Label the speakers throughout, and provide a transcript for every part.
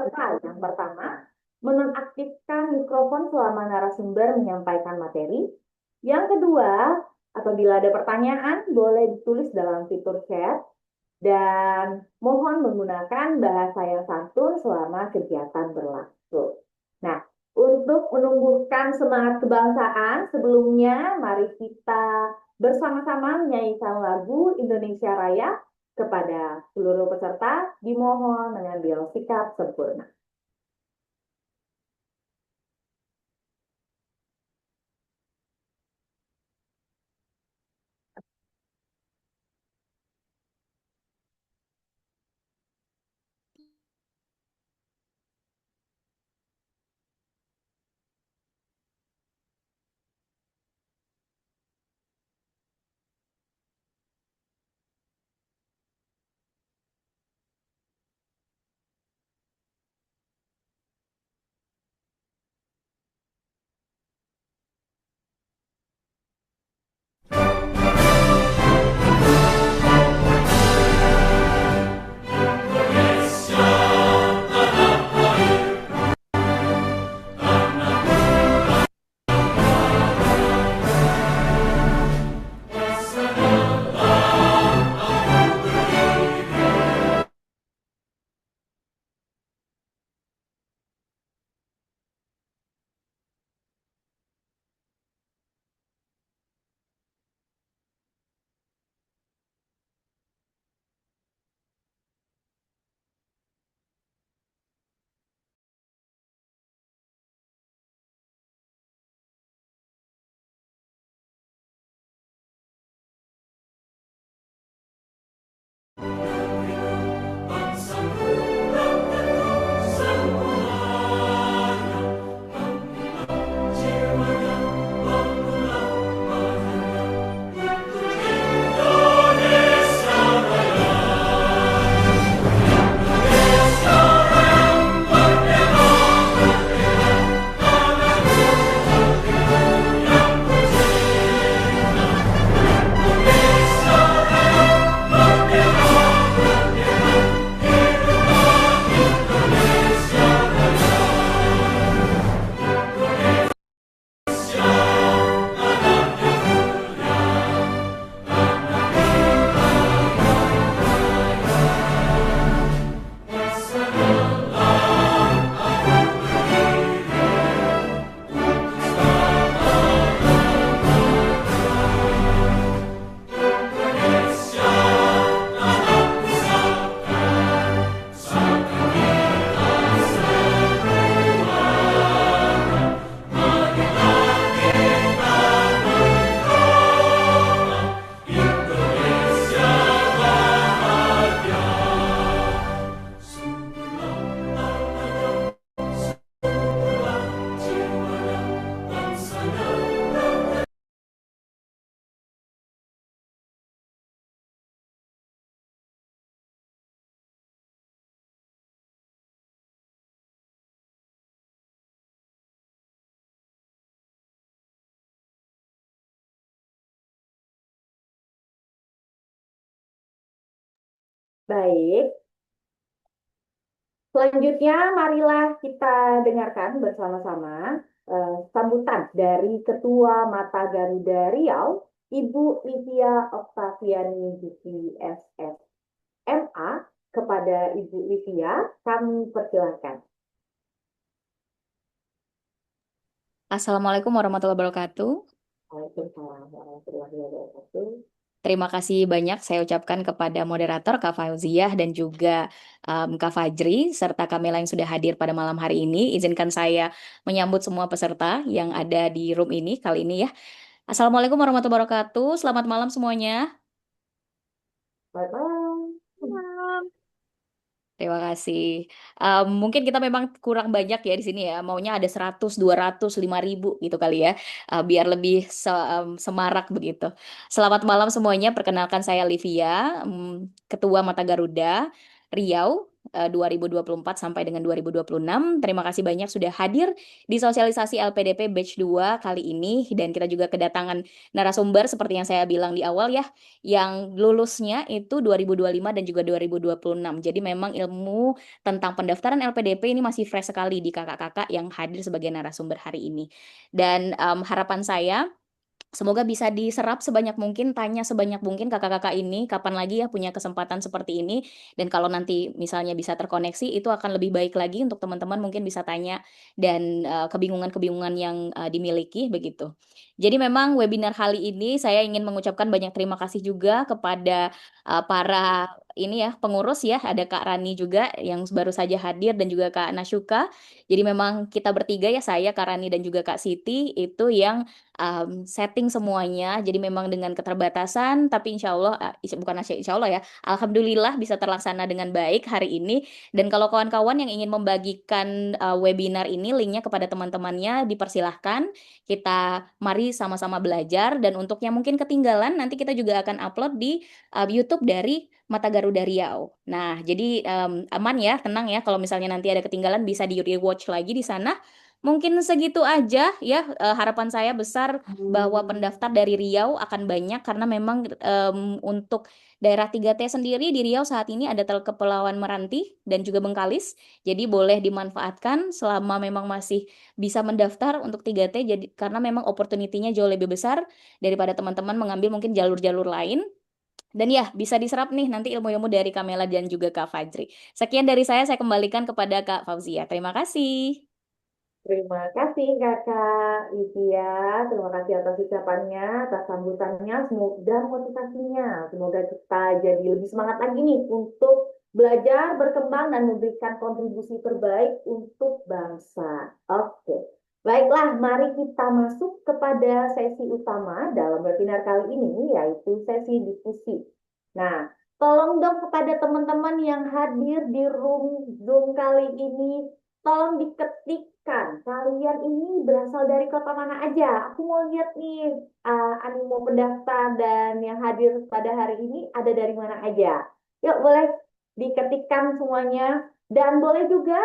Speaker 1: peserta. Yang pertama, menonaktifkan mikrofon selama narasumber menyampaikan materi. Yang kedua, apabila ada pertanyaan, boleh ditulis dalam fitur chat. Dan mohon menggunakan bahasa yang santun selama kegiatan berlangsung. Nah, untuk menumbuhkan semangat kebangsaan, sebelumnya mari kita bersama-sama menyanyikan lagu Indonesia Raya. Kepada seluruh peserta dimohon mengambil sikap sempurna. Baik, selanjutnya marilah kita dengarkan bersama-sama sambutan dari Ketua Mata Garuda Riau, Ibu Livia Oktaviani DPSS MA. Kepada Ibu Livia, kami persilahkan.
Speaker 2: Assalamualaikum warahmatullahi wabarakatuh.
Speaker 1: Waalaikumsalam warahmatullahi wabarakatuh.
Speaker 2: Terima kasih banyak saya ucapkan kepada moderator Kak Fauziah dan juga Kak Fajri serta Kamila yang sudah hadir pada malam hari ini. Izinkan saya menyambut semua peserta yang ada di room ini kali ini ya. Assalamualaikum warahmatullahi wabarakatuh. Selamat malam semuanya.
Speaker 1: Selamat malam.
Speaker 2: Terima kasih. Mungkin kita memang kurang banyak ya di sini ya. Maunya ada 100, 200, 5.000 gitu kali ya. Biar lebih semarak begitu. Selamat malam semuanya. Perkenalkan saya Livia, Ketua Mata Garuda. Riau 2024 sampai dengan 2026. Terima kasih banyak sudah hadir di sosialisasi LPDP Batch 2 kali ini dan kita juga kedatangan narasumber seperti yang saya bilang di awal ya, yang lulusnya itu 2025 dan juga 2026. Jadi memang ilmu tentang pendaftaran LPDP ini masih fresh sekali di kakak-kakak yang hadir sebagai narasumber hari ini. Dan harapan saya semoga bisa diserap sebanyak mungkin, tanya sebanyak mungkin kakak-kakak ini, kapan lagi ya punya kesempatan seperti ini. Dan kalau nanti misalnya bisa terkoneksi, itu akan lebih baik lagi untuk teman-teman mungkin bisa tanya dan kebingungan-kebingungan yang dimiliki begitu. Jadi memang webinar kali ini saya ingin mengucapkan banyak terima kasih juga kepada para ini ya pengurus ya, ada Kak Rani juga yang baru saja hadir dan juga Kak Nashuka. Jadi memang kita bertiga ya, saya, Kak Rani dan juga Kak Siti itu yang setting semuanya. Jadi memang dengan keterbatasan, tapi insya Allah, bukan insya Allah ya, Alhamdulillah bisa terlaksana dengan baik hari ini. Dan kalau kawan-kawan yang ingin membagikan webinar ini, linknya kepada teman-temannya, dipersilahkan. Kita mari sama-sama belajar. Dan untuk yang mungkin ketinggalan, nanti kita juga akan upload di YouTube dari Mata Garuda Riau. Nah, jadi aman ya, tenang ya. Kalau misalnya nanti ada ketinggalan, bisa di rewatch lagi di sana. Mungkin segitu aja ya, harapan saya besar bahwa pendaftar dari Riau akan banyak karena memang untuk daerah 3T sendiri di Riau saat ini ada Kepulauan Meranti dan juga Bengkalis. Jadi boleh dimanfaatkan selama memang masih bisa mendaftar untuk 3T jadi karena memang opportunity-nya jauh lebih besar daripada teman-teman mengambil mungkin jalur-jalur lain. Dan ya, bisa diserap nih nanti ilmu-ilmu dari Kamela dan juga Kak Fajri. Sekian dari saya kembalikan kepada Kak Fauzia. Terima kasih.
Speaker 1: Terima kasih Kakak Livia, terima kasih atas ucapannya, atas sambutannya, dan motivasinya. Semoga kita jadi lebih semangat lagi nih untuk belajar, berkembang, dan memberikan kontribusi terbaik untuk bangsa. Oke, baiklah, mari kita masuk kepada sesi utama dalam webinar kali ini, yaitu sesi diskusi. Nah, tolong dong kepada teman-teman yang hadir di room Zoom kali ini, tolong diketikkan kalian ini berasal dari kota mana aja. Aku mau lihat nih animo pendaftar dan yang hadir pada hari ini ada dari mana aja. Yuk boleh diketikkan semuanya dan boleh juga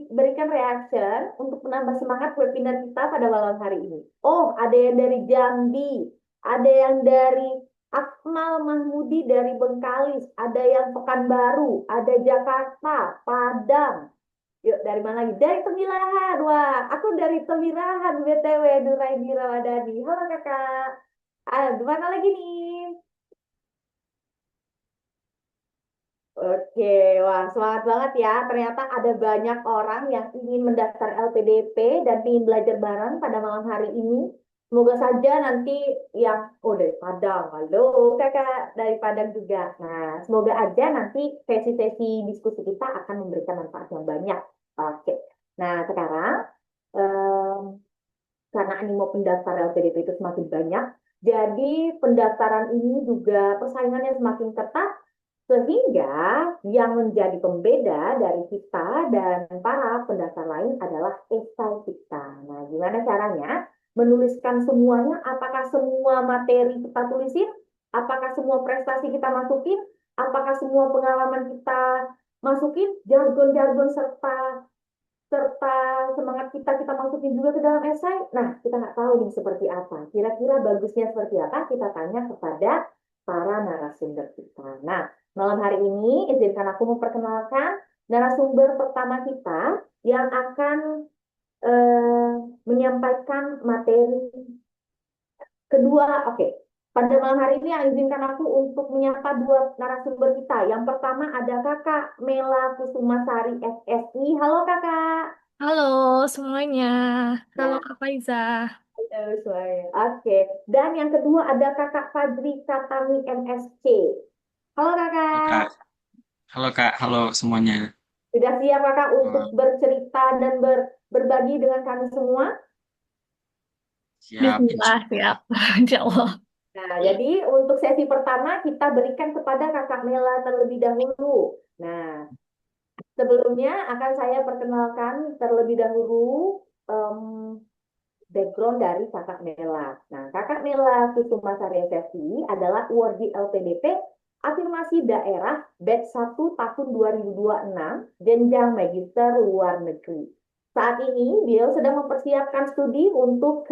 Speaker 1: berikan reaction untuk menambah semangat webinar kita pada malam hari ini. Oh, ada yang dari Jambi, ada yang dari Akmal Mahmudi dari Bengkalis, ada yang Pekanbaru, ada Jakarta, Padang. Yuk, dari mana lagi? Dari Tembilahan. Wah, aku dari Tembilahan, BTW, Nuraini Ramadhani. Halo, Kakak. Di mana lagi nih? Oke, wah, semangat banget ya. Ternyata ada banyak orang yang ingin mendaftar LPDP dan ingin belajar bareng pada malam hari ini. Semoga saja nanti yang, oh dari Padang, halo kakak dari Padang juga. Nah, semoga aja nanti sesi-sesi diskusi kita akan memberikan manfaat yang banyak. Oke, nah sekarang em, karena animo pendaftar LPDP itu semakin banyak, jadi pendaftaran ini juga persaingannya semakin ketat sehingga yang menjadi pembeda dari kita dan para pendaftar lain adalah esai kita. Nah, gimana caranya? Menuliskan semuanya, apakah semua materi kita tulisin? Apakah semua prestasi kita masukin? Apakah semua pengalaman kita masukin? Jargon-jargon serta serta semangat kita masukin juga ke dalam esai. Nah, kita nggak tahu nih seperti apa. Kira-kira bagusnya seperti apa? Kita tanya kepada para narasumber kita. Nah, malam hari ini izinkan aku memperkenalkan narasumber pertama kita yang akan eh, menyampaikan materi kedua. Oke, pada malam hari ini izinkan aku untuk menyapa dua narasumber kita. Yang pertama ada Kakak Mela Kusumasari SSI. Halo Kakak.
Speaker 3: Halo semuanya. Halo
Speaker 1: Nah,
Speaker 3: Kak Faiza.
Speaker 1: halo semuanya. Oke. Dan yang kedua ada Kakak Fadri Katami MSC. Halo
Speaker 4: Halo
Speaker 1: Kakak.
Speaker 4: Kak, halo semuanya.
Speaker 1: Sudah siap Kakak untuk
Speaker 4: Eh,
Speaker 1: bercerita dan berbagi dengan kami semua?
Speaker 4: siap,
Speaker 3: Bismillah, siap. Insya Allah.
Speaker 1: Nah, jadi untuk sesi pertama kita berikan kepada Kakak Mela terlebih dahulu. Nah, sebelumnya akan saya perkenalkan terlebih dahulu em, background dari Kakak Mela. Nah, Kakak Mela Kusuma Sari SSI adalah awardee LPDP Afirmasi daerah batch 1 tahun 2026, jenjang magister luar negeri. Saat ini beliau sedang mempersiapkan studi untuk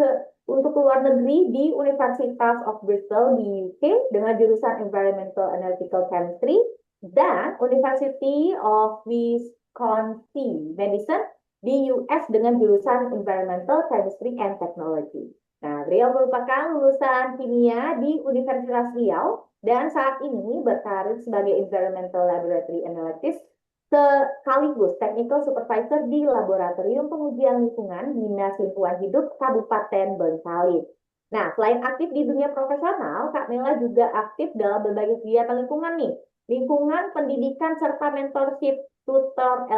Speaker 1: luar negeri di Universitas of Bristol di UK dengan jurusan Environmental Analytical Chemistry dan University of Wisconsin Madison di US dengan jurusan Environmental Chemistry and Technology. Nah, beliau merupakan lulusan kimia di Universitas Riau dan saat ini berkarir sebagai Environmental Laboratory Analyst sekaligus Technical Supervisor di Laboratorium Pengujian Lingkungan Dinas Lingkungan Hidup Kabupaten Bengkalis. Nah, selain aktif di dunia profesional, Kak Mela juga aktif dalam berbagai kegiatan lingkungan nih. Lingkungan, pendidikan, serta mentorship tutor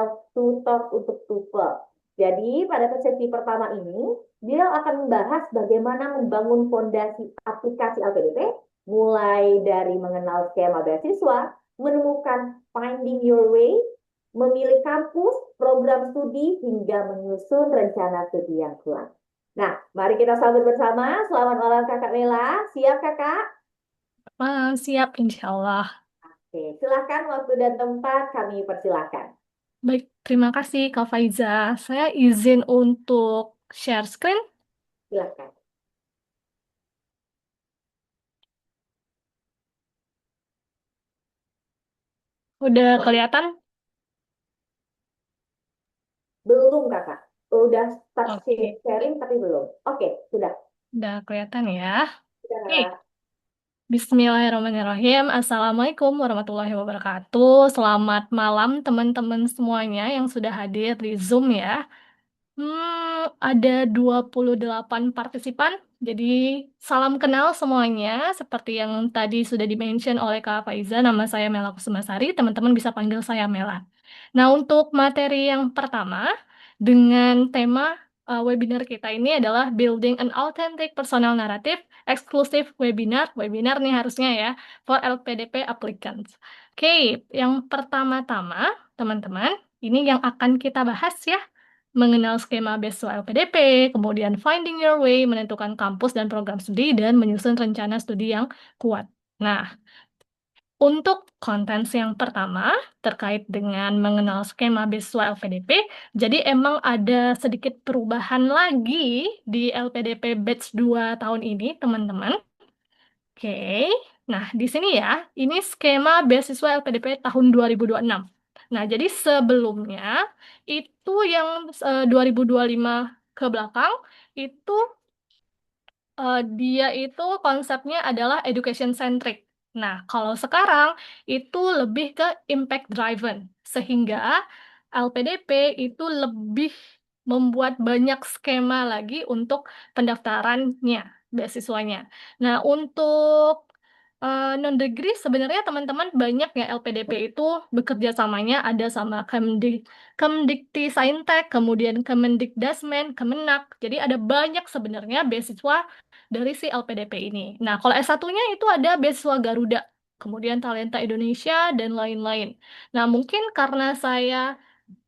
Speaker 1: untuk TOEFL. Jadi, pada sesi pertama ini, dia akan membahas bagaimana membangun fondasi aplikasi LPDP, mulai dari mengenal skema beasiswa, menemukan finding your way, memilih kampus, program studi, hingga menyusun rencana studi yang kuat. Nah, mari kita sambut bersama. Selamat malam Kakak Mela. Siap Kakak?
Speaker 3: Siap, insya Allah.
Speaker 1: Oke, silakan waktu dan tempat kami persilahkan.
Speaker 3: Baik, terima kasih Kak Faiza. Saya izin untuk share screen.
Speaker 1: Silakan.
Speaker 3: Udah kelihatan?
Speaker 1: Belum Kakak. Udah start
Speaker 3: Oke,
Speaker 1: sharing tapi belum. Oke, sudah.
Speaker 3: udah kelihatan ya.
Speaker 1: Sudah,
Speaker 3: Oke,
Speaker 1: Kakak.
Speaker 3: Bismillahirrahmanirrahim. Assalamualaikum warahmatullahi wabarakatuh. Selamat malam teman-teman semuanya yang sudah hadir di Zoom ya. Ada 28 partisipan, jadi salam kenal semuanya. Seperti yang tadi sudah di-mention oleh Kak Faiza, nama saya Mela Kusumasari, teman-teman bisa panggil saya Mela. Nah, untuk materi yang pertama, dengan tema webinar kita ini adalah Building an Authentic Personal Narrative, Exclusive Webinar nih harusnya ya, for LPDP Applicants. Oke, yang pertama-tama, teman-teman, ini yang akan kita bahas ya, mengenal skema beasiswa LPDP, kemudian finding your way, menentukan kampus dan program studi, dan menyusun rencana studi yang kuat. Nah, untuk konten yang pertama, terkait dengan mengenal skema beasiswa LPDP, jadi emang ada sedikit perubahan lagi di LPDP Batch 2 tahun ini, teman-teman. Oke, nah di sini ya, ini skema beasiswa LPDP tahun 2026. Nah, jadi sebelumnya itu yang 2025 ke belakang itu dia itu konsepnya adalah education centric. Nah, kalau sekarang itu lebih ke impact driven, sehingga LPDP itu lebih membuat banyak skema lagi untuk pendaftarannya, beasiswanya. Nah, untuk non-degree sebenarnya teman-teman banyak ya LPDP itu bekerja samanya ada sama Kemdikti kemudian Kemendikdasmen, Kemenak. Jadi ada banyak sebenarnya beasiswa dari si LPDP ini. Nah, kalau S1-nya itu ada beasiswa Garuda, kemudian Talenta Indonesia, dan lain-lain. Nah, mungkin karena saya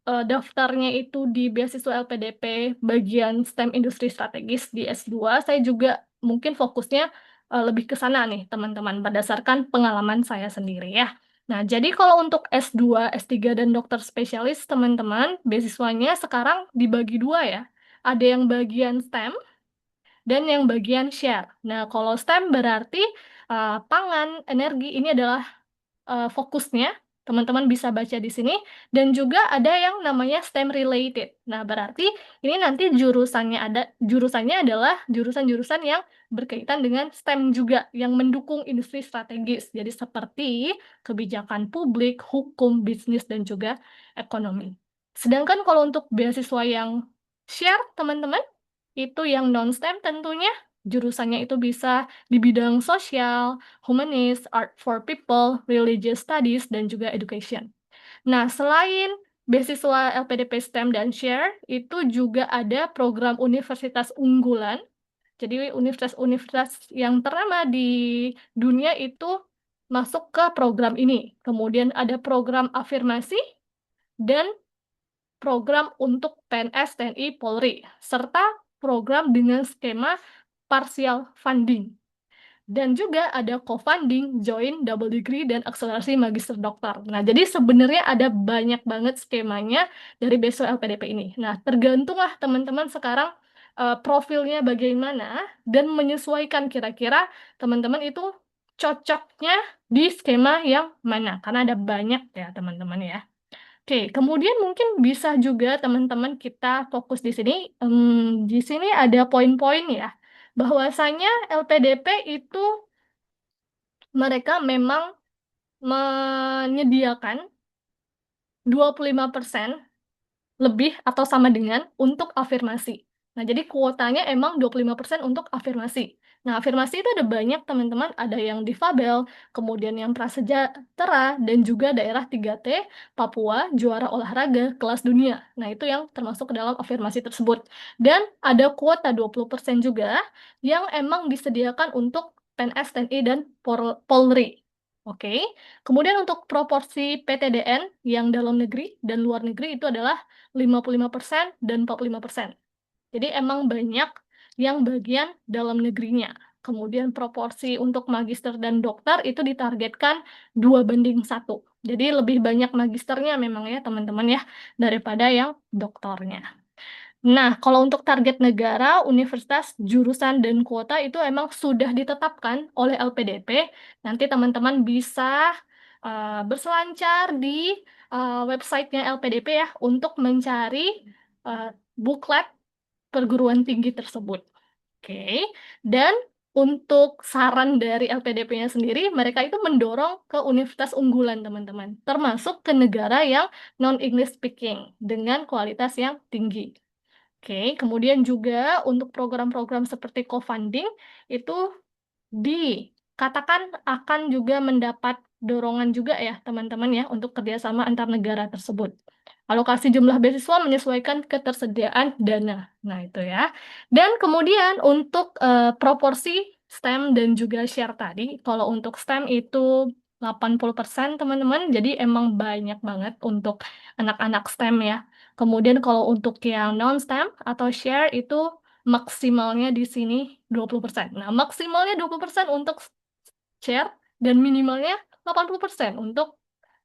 Speaker 3: daftarnya itu di beasiswa LPDP bagian STEM Industri Strategis di S2, saya juga mungkin fokusnya lebih ke sana nih, teman-teman, berdasarkan pengalaman saya sendiri ya. Nah, jadi kalau untuk S2, S3, dan dokter spesialis, teman-teman, beasiswanya sekarang dibagi dua ya. Ada yang bagian STEM, dan yang bagian share. Nah, kalau STEM berarti pangan, energi, ini adalah fokusnya. Teman-teman bisa baca di sini. Dan juga ada yang namanya STEM related. Nah, berarti ini nanti jurusannya adalah jurusan-jurusan yang berkaitan dengan STEM juga, yang mendukung industri strategis. Jadi seperti kebijakan publik, hukum, bisnis, dan juga ekonomi. Sedangkan kalau untuk beasiswa yang share, teman-teman, itu yang non-STEM tentunya jurusannya itu bisa di bidang sosial, humanis, art for people, religious studies, dan juga education. Nah, selain beasiswa LPDP STEM dan Share, itu juga ada program universitas unggulan. Jadi universitas-universitas yang ternama di dunia itu masuk ke program ini. Kemudian ada program afirmasi dan program untuk PNS, TNI, Polri, serta program dengan skema partial funding. Dan juga ada co-funding, joint, double degree, dan akselerasi magister doktor. Nah, jadi sebenarnya ada banyak banget skemanya dari beasiswa LPDP ini. Nah, tergantunglah teman-teman sekarang profilnya bagaimana dan menyesuaikan kira-kira teman-teman itu cocoknya di skema yang mana. Karena ada banyak ya teman-teman ya. Oke, kemudian mungkin bisa juga teman-teman kita fokus di sini. Di sini ada poin-poin ya, bahwasanya LPDP itu mereka memang menyediakan 25% lebih atau sama dengan untuk afirmasi. Nah, jadi kuotanya emang 25% untuk afirmasi. Nah, afirmasi itu ada banyak teman-teman, ada yang difabel, kemudian yang prasejahtera, dan juga daerah 3T, Papua, juara olahraga, kelas dunia. Nah, itu yang termasuk ke dalam afirmasi tersebut. Dan ada kuota 20% juga yang emang disediakan untuk PNS, TNI, dan Polri. Oke, kemudian untuk proporsi PTDN yang dalam negeri dan luar negeri itu adalah 55% dan 45%. Jadi emang banyak yang bagian dalam negerinya. Kemudian proporsi untuk magister dan dokter itu ditargetkan 2:1. Jadi lebih banyak magisternya memang ya teman-teman ya daripada yang doktornya. Nah, kalau untuk target negara, universitas, jurusan, dan kuota itu emang sudah ditetapkan oleh LPDP. Nanti teman-teman bisa berselancar di websitenya LPDP ya untuk mencari uh, buklet perguruan tinggi tersebut. Oke, dan untuk saran dari LPDP-nya sendiri, mereka itu mendorong ke universitas unggulan, teman-teman, termasuk ke negara yang non-English speaking dengan kualitas yang tinggi. Oke, kemudian juga untuk program-program seperti co-funding itu dikatakan akan juga mendapat dorongan juga ya teman-teman ya untuk kerjasama antar negara tersebut. Alokasi jumlah beasiswa menyesuaikan ketersediaan dana. Nah itu ya. Dan kemudian untuk proporsi STEM dan juga share tadi, kalau untuk STEM itu 80% teman-teman, jadi emang banyak banget untuk anak-anak STEM ya. Kemudian kalau untuk yang non-STEM atau share itu maksimalnya di sini 20%. Nah, maksimalnya 20% untuk share dan minimalnya 80% untuk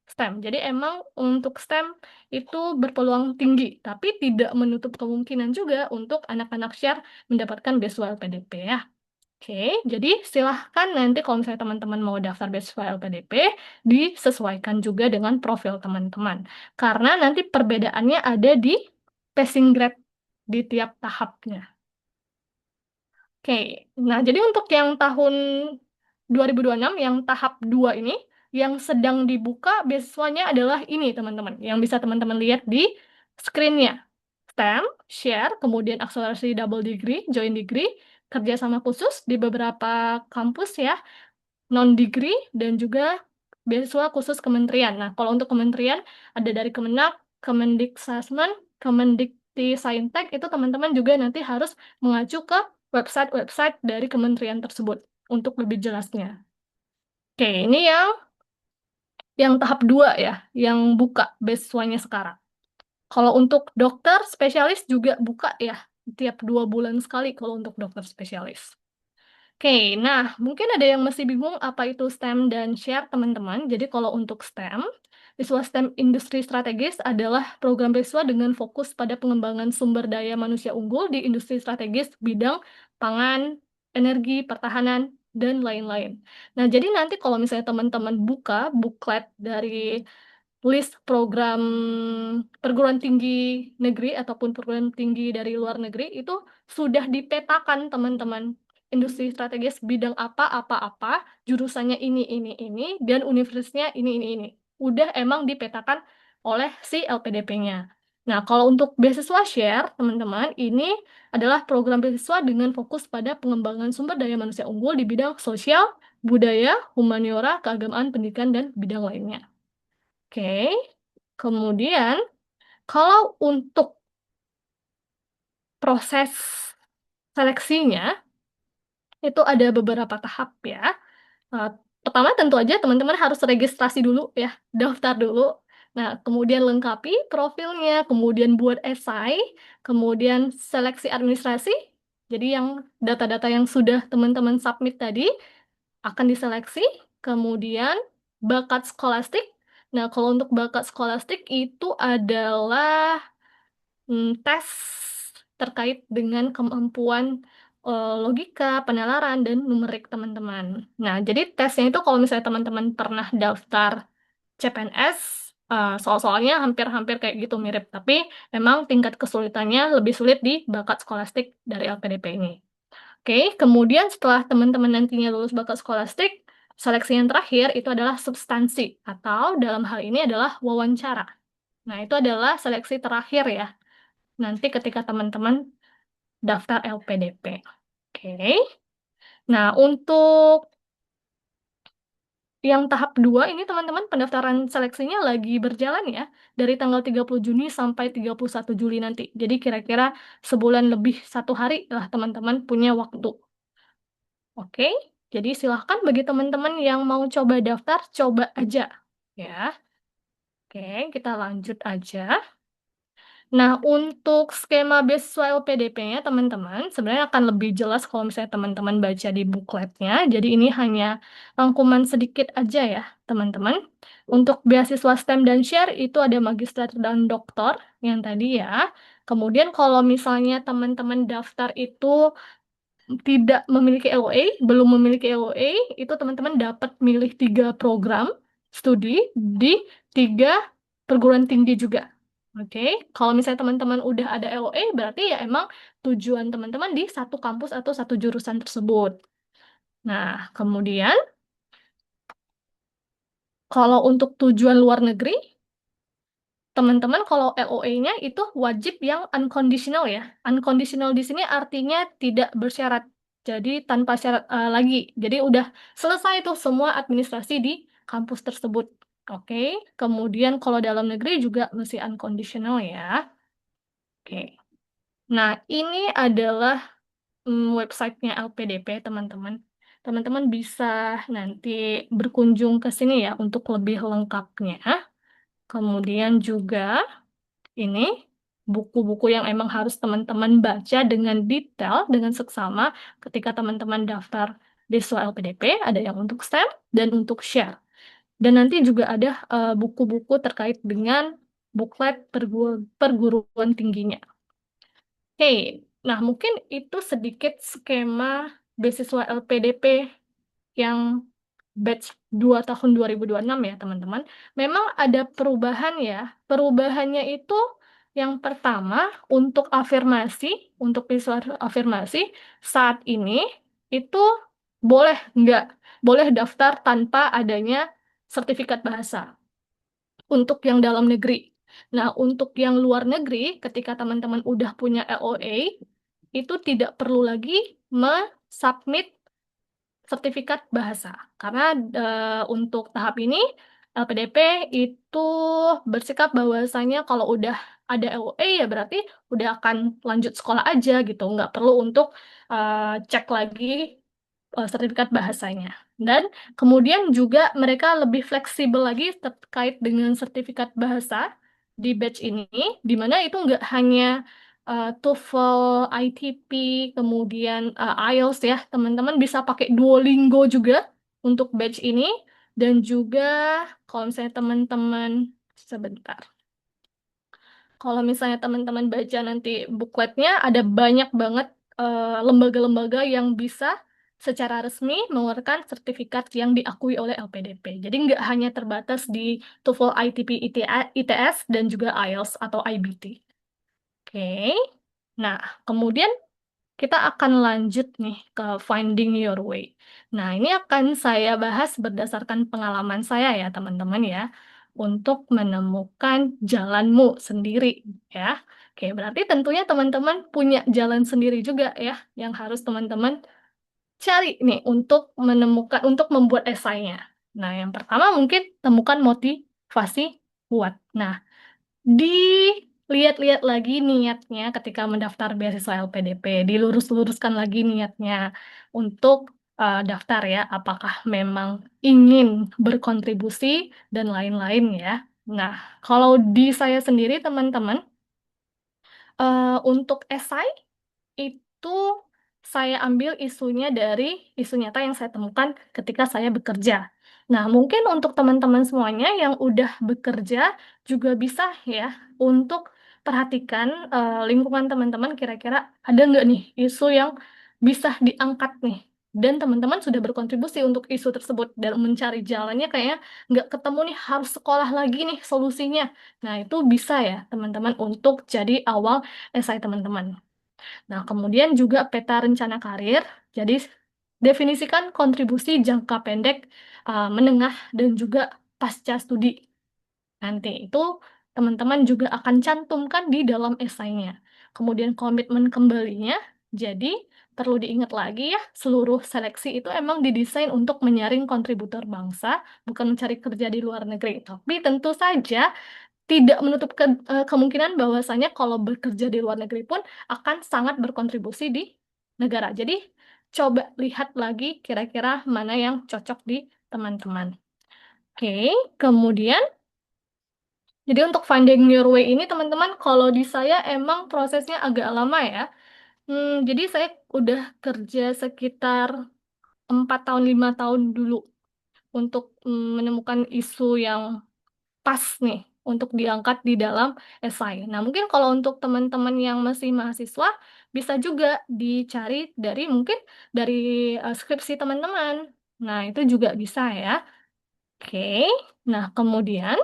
Speaker 3: STEM. Jadi emang untuk STEM itu berpeluang tinggi, tapi tidak menutup kemungkinan juga untuk anak-anak share mendapatkan beasiswa LPDP ya. Oke, jadi silahkan nanti kalau misalnya teman-teman mau daftar beasiswa LPDP, disesuaikan juga dengan profil teman-teman. Karena nanti perbedaannya ada di passing grade di tiap tahapnya. Oke, nah jadi untuk yang tahun 2026, yang tahap 2 ini, yang sedang dibuka beasiswanya adalah ini teman-teman, yang bisa teman-teman lihat di screen-nya. STEM, share, kemudian akselerasi double degree, joint degree, kerjasama khusus di beberapa kampus ya, non-degree, dan juga beasiswa khusus kementerian. Nah, kalau untuk kementerian, ada dari Kemenak, Kemendikbudristek, Kemendikti-Saintek, itu teman-teman juga nanti harus mengacu ke website-website dari kementerian tersebut untuk lebih jelasnya. Oke, ini yang tahap 2 ya, yang buka beasiswanya sekarang. Kalau untuk dokter spesialis juga buka ya, tiap 2 bulan sekali kalau untuk dokter spesialis. Oke, nah mungkin ada yang masih bingung apa itu STEM dan share teman-teman. Jadi kalau untuk STEM, beasiswa STEM Industri Strategis adalah program beasiswa dengan fokus pada pengembangan sumber daya manusia unggul di industri strategis bidang pangan, energi, pertahanan, dan lain-lain. Nah, jadi nanti kalau misalnya teman-teman buka buklet dari list program perguruan tinggi negeri ataupun perguruan tinggi dari luar negeri itu sudah dipetakan teman-teman industri strategis bidang apa, jurusannya ini, dan universitasnya ini. Udah emang dipetakan oleh si LPDP-nya. Nah, kalau untuk beasiswa share, teman-teman, ini adalah program beasiswa dengan fokus pada pengembangan sumber daya manusia unggul di bidang sosial, budaya, humaniora, keagamaan, pendidikan, dan bidang lainnya. Oke, kemudian kalau untuk proses seleksinya, itu ada beberapa tahap ya. Uh, Pertama tentu aja teman-teman harus registrasi dulu ya, daftar dulu. Nah, kemudian lengkapi profilnya, kemudian buat esai, kemudian seleksi administrasi. Jadi yang data-data yang sudah teman-teman submit tadi, akan diseleksi, kemudian bakat skolastik. Nah, kalau untuk bakat skolastik itu adalah tes terkait dengan kemampuan logika, penalaran, dan numerik teman-teman. Nah, jadi tesnya itu kalau misalnya teman-teman pernah daftar CPNS, soal-soalnya hampir-hampir kayak gitu mirip, tapi memang tingkat kesulitannya lebih sulit di bakat skolastik dari LPDP ini. Oke, kemudian setelah teman-teman nantinya lulus bakat skolastik, seleksi yang terakhir itu adalah substansi, atau dalam hal ini adalah wawancara. Nah, itu adalah seleksi terakhir ya, nanti ketika teman-teman daftar LPDP. Oke, nah untuk yang tahap 2 ini teman-teman pendaftaran seleksinya lagi berjalan ya, dari tanggal 30 Juni sampai 31 Juli nanti. Jadi kira-kira sebulan lebih 1 hari lah teman-teman punya waktu. Oke, jadi silahkan bagi teman-teman yang mau coba daftar, coba aja ya. Oke, kita lanjut aja. Nah, untuk skema beasiswa LPDP-nya, teman-teman, sebenarnya akan lebih jelas kalau misalnya teman-teman baca di bookletnya. Jadi ini hanya rangkuman sedikit aja ya, teman-teman. Untuk beasiswa STEM dan Share itu ada magister dan doktor yang tadi ya. Kemudian kalau misalnya teman-teman daftar itu tidak memiliki LOA, belum memiliki LOA, itu teman-teman dapat milih 3 program studi di 3 perguruan tinggi juga. Oke, kalau misalnya teman-teman udah ada LOA, berarti ya emang tujuan teman-teman di satu kampus atau satu jurusan tersebut. Nah, kemudian kalau untuk tujuan luar negeri, teman-teman kalau LOA-nya itu wajib yang unconditional ya. Unconditional di sini artinya tidak bersyarat. Jadi tanpa syarat lagi. Jadi udah selesai tuh semua administrasi di kampus tersebut. Oke. Kemudian kalau dalam negeri juga masih unconditional ya. Oke. Nah, ini adalah websitenya LPDP, teman-teman. Teman-teman bisa nanti berkunjung ke sini ya untuk lebih lengkapnya. Kemudian juga ini buku-buku yang emang harus teman-teman baca dengan detail, dengan seksama ketika teman-teman daftar beasiswa LPDP, ada yang untuk STEM dan untuk share. Dan nanti juga ada buku-buku terkait dengan buklet perguruan tingginya. Oke, nah mungkin itu sedikit skema beasiswa LPDP yang batch 2 tahun 2026 ya, teman-teman. Memang ada perubahan ya. Perubahannya itu yang pertama untuk afirmasi, untuk visual afirmasi saat ini itu nggak boleh daftar tanpa adanya sertifikat bahasa untuk yang dalam negeri. Nah, untuk yang luar negeri, ketika teman-teman udah punya LOA, itu tidak perlu lagi submit sertifikat bahasa. Karena untuk tahap ini LPDP itu bersikap bahwasanya kalau udah ada LOA ya berarti udah akan lanjut sekolah aja gitu, nggak perlu untuk cek lagi sertifikat bahasanya. Dan kemudian juga mereka lebih fleksibel lagi terkait dengan sertifikat bahasa di batch ini, di mana itu nggak hanya TOEFL, ITP, kemudian IELTS ya, teman-teman bisa pakai Duolingo juga untuk batch ini, dan juga kalau misalnya teman-teman sebentar. Kalau misalnya teman-teman baca nanti bukletnya, ada banyak banget lembaga-lembaga yang bisa secara resmi mengeluarkan sertifikat yang diakui oleh LPDP. Jadi nggak hanya terbatas di TOEFL, ITP, ITS, dan juga IELTS atau IBT. Oke, nah kemudian kita akan lanjut nih ke Finding Your Way. Nah, ini akan saya bahas berdasarkan pengalaman saya ya, teman-teman ya, untuk menemukan jalanmu sendiri ya. Oke, berarti tentunya teman-teman punya jalan sendiri juga ya, yang harus teman-teman cari nih untuk menemukan, untuk membuat esainya. Nah, yang pertama mungkin temukan motivasi kuat. Nah, dilihat-lihat lagi niatnya ketika mendaftar beasiswa LPDP, dilurus-luruskan lagi niatnya untuk daftar ya, apakah memang ingin berkontribusi dan lain-lain ya. Nah, kalau di saya sendiri teman-teman, untuk esai itu saya ambil isunya dari isu nyata yang saya temukan ketika saya bekerja. Nah, mungkin untuk teman-teman semuanya yang udah bekerja juga bisa ya untuk perhatikan lingkungan teman-teman kira-kira ada nggak nih isu yang bisa diangkat nih. Dan teman-teman sudah berkontribusi untuk isu tersebut dan mencari jalannya kayaknya nggak ketemu nih harus sekolah lagi nih solusinya. Nah, itu bisa ya teman-teman untuk jadi awal esai teman-teman. Nah, kemudian juga peta rencana karir. Jadi, definisikan kontribusi jangka pendek, menengah, dan juga pasca studi. Nanti itu teman-teman juga akan cantumkan di dalam esainya. Kemudian komitmen kembalinya. Jadi, perlu diingat lagi ya, seluruh seleksi itu emang didesain untuk menyaring kontributor bangsa, bukan mencari kerja di luar negeri. Tapi tentu saja tidak menutup kemungkinan bahwasanya kalau bekerja di luar negeri pun akan sangat berkontribusi di negara. Jadi, coba lihat lagi kira-kira mana yang cocok di teman-teman. Oke, kemudian, jadi untuk finding your way ini teman-teman, kalau di saya emang prosesnya agak lama ya. Jadi saya udah kerja sekitar 4 tahun, 5 tahun dulu untuk menemukan isu yang pas nih untuk diangkat di dalam esai. Nah, mungkin kalau untuk teman-teman yang masih mahasiswa, bisa juga dicari dari mungkin dari skripsi teman-teman. Nah, itu juga bisa ya. Oke. Nah, kemudian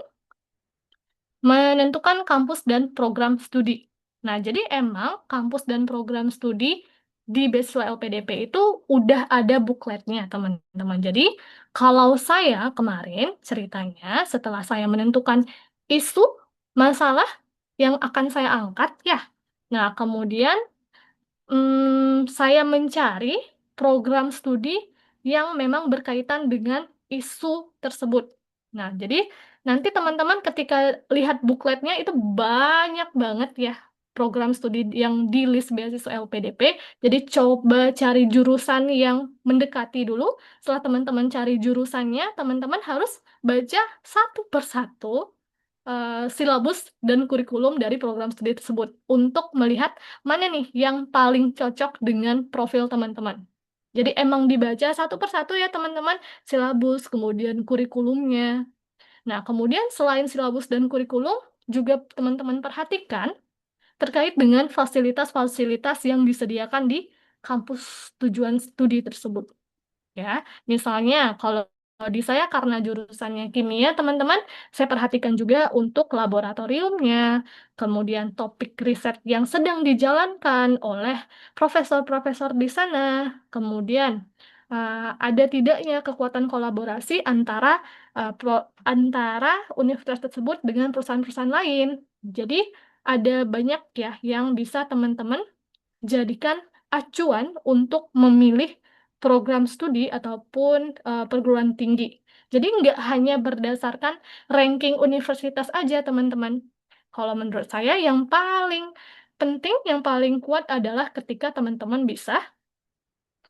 Speaker 3: menentukan kampus dan program studi. Nah, jadi emang kampus dan program studi di beasiswa LPDP itu udah ada bukletnya, teman-teman. Jadi, kalau saya kemarin ceritanya setelah saya menentukan isu masalah yang akan saya angkat, ya. Nah, kemudian saya mencari program studi yang memang berkaitan dengan isu tersebut. Nah, jadi nanti teman-teman ketika lihat bukletnya itu banyak banget ya program studi yang di list beasiswa LPDP. Jadi coba cari jurusan yang mendekati dulu. Setelah teman-teman cari jurusannya, teman-teman harus baca satu persatu silabus dan kurikulum dari program studi tersebut untuk melihat mana nih yang paling cocok dengan profil teman-teman. Jadi emang dibaca satu persatu ya teman-teman, silabus, kemudian kurikulumnya. Nah, kemudian selain silabus dan kurikulum, juga teman-teman perhatikan terkait dengan fasilitas-fasilitas yang disediakan di kampus tujuan studi tersebut. Ya, misalnya kalau di saya karena jurusannya kimia, teman-teman, saya perhatikan juga untuk laboratoriumnya, kemudian topik riset yang sedang dijalankan oleh profesor-profesor di sana, kemudian ada tidaknya kekuatan kolaborasi antara universitas tersebut dengan perusahaan-perusahaan lain. Jadi ada banyak ya yang bisa teman-teman jadikan acuan untuk memilih program studi ataupun perguruan tinggi. Jadi nggak hanya berdasarkan ranking universitas aja, teman-teman. Kalau menurut saya yang paling penting, yang paling kuat adalah ketika teman-teman bisa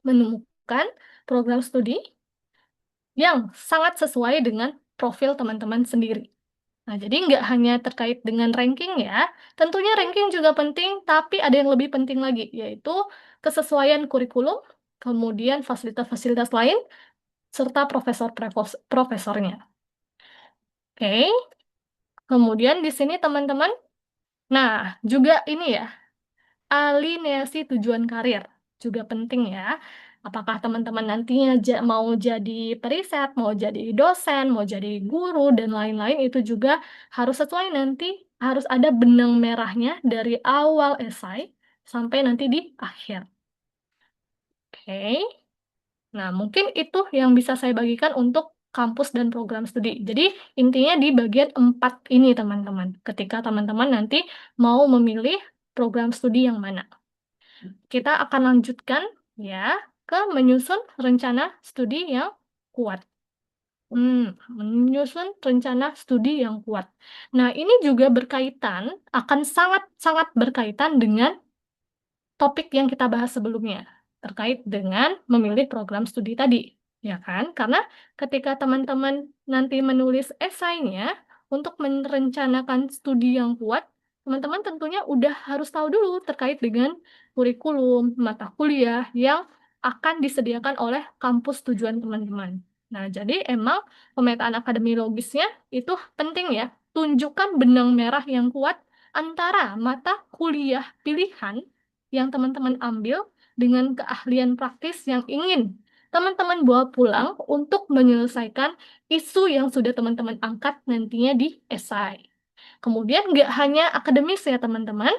Speaker 3: menemukan program studi yang sangat sesuai dengan profil teman-teman sendiri. Nah, jadi nggak hanya terkait dengan ranking ya, tentunya ranking juga penting, tapi ada yang lebih penting lagi, yaitu kesesuaian kurikulum, kemudian fasilitas-fasilitas lain, serta profesornya. Oke, kemudian di sini teman-teman, nah juga ini ya, alineasi tujuan karir juga penting ya. Apakah teman-teman nantinya mau jadi periset, mau jadi dosen, mau jadi guru, dan lain-lain itu juga harus sesuai nanti, harus ada benang merahnya dari awal esai sampai nanti di akhir. Oke, nah mungkin itu yang bisa saya bagikan untuk kampus dan program studi. Jadi intinya di bagian 4 ini teman-teman, ketika teman-teman nanti mau memilih program studi yang mana. Kita akan lanjutkan ya ke menyusun rencana studi yang kuat. Menyusun rencana studi yang kuat. Nah, ini juga berkaitan, akan sangat-sangat berkaitan dengan topik yang kita bahas sebelumnya, terkait dengan memilih program studi tadi. Ya kan? Karena ketika teman-teman nanti menulis esainya, untuk merencanakan studi yang kuat, teman-teman tentunya udah harus tahu dulu terkait dengan kurikulum, mata kuliah yang akan disediakan oleh kampus tujuan teman-teman. Nah, jadi emang pemetaan akademiologisnya itu penting ya. Tunjukkan benang merah yang kuat antara mata kuliah pilihan yang teman-teman ambil dengan keahlian praktis yang ingin teman-teman bawa pulang untuk menyelesaikan isu yang sudah teman-teman angkat nantinya di esai. Kemudian nggak hanya akademis ya teman-teman,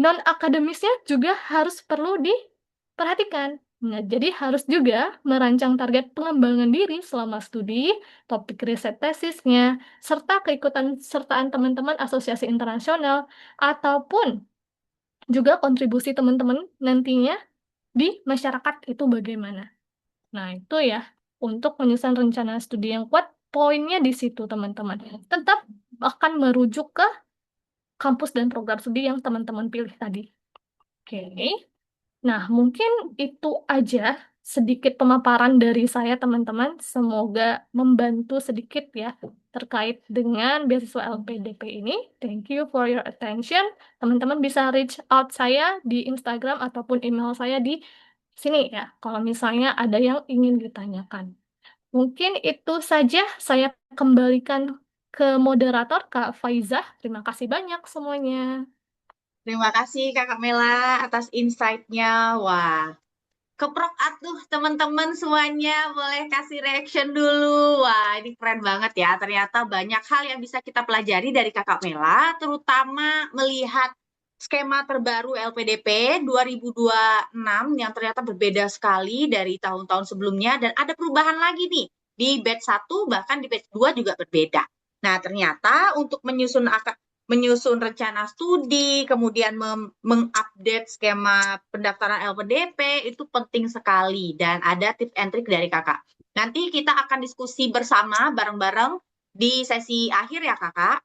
Speaker 3: non-akademisnya juga harus perlu diperhatikan. Nah, jadi harus juga merancang target pengembangan diri selama studi, topik riset tesisnya, serta keikutан sertaan teman-teman asosiasi internasional, ataupun juga kontribusi teman-teman nantinya di masyarakat itu bagaimana. Nah, itu ya, untuk menyusun rencana studi yang kuat, poinnya di situ teman-teman. Tetap akan merujuk ke kampus dan program studi yang teman-teman pilih tadi. Oke. Nah, mungkin itu aja sedikit pemaparan dari saya, teman-teman. Semoga membantu sedikit ya terkait dengan beasiswa LPDP ini. Thank you for your attention. Teman-teman bisa reach out saya di Instagram ataupun email saya di sini ya, kalau misalnya ada yang ingin ditanyakan. Mungkin itu saja, saya kembalikan ke moderator, Kak Faizah. Terima kasih banyak semuanya.
Speaker 5: Terima kasih Kakak Mela atas insight-nya. Wah, keprok atuh teman-teman semuanya, boleh kasih reaction dulu. Wah, ini keren banget ya. Ternyata banyak hal yang bisa kita pelajari dari Kakak Mela, terutama melihat skema terbaru LPDP 2026 yang ternyata berbeda sekali dari tahun-tahun sebelumnya dan ada perubahan lagi nih. Di batch 1 bahkan di batch 2 juga berbeda. Nah, ternyata untuk menyusun rencana studi, kemudian mengupdate skema pendaftaran LPDP itu penting sekali dan ada tips and trick dari Kakak. Nanti kita akan diskusi bersama bareng-bareng di sesi akhir ya Kakak.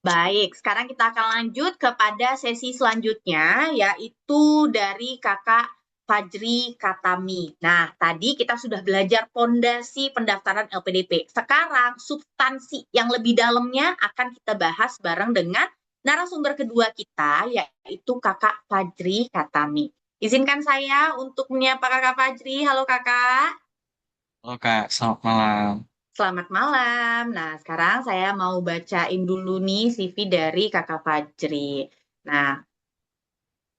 Speaker 5: Baik, sekarang kita akan lanjut kepada sesi selanjutnya yaitu dari Kakak Fajri Katami. Nah, tadi kita sudah belajar pondasi pendaftaran LPDP. Sekarang substansi yang lebih dalamnya akan kita bahas bareng dengan narasumber kedua kita, yaitu Kakak Fajri Katami. Izinkan saya untuk menyapa Kakak Fajri. Halo Kakak.
Speaker 4: Halo Kak, selamat malam.
Speaker 5: Selamat malam. Nah, sekarang saya mau bacain dulu nih CV dari Kakak Fajri. Nah,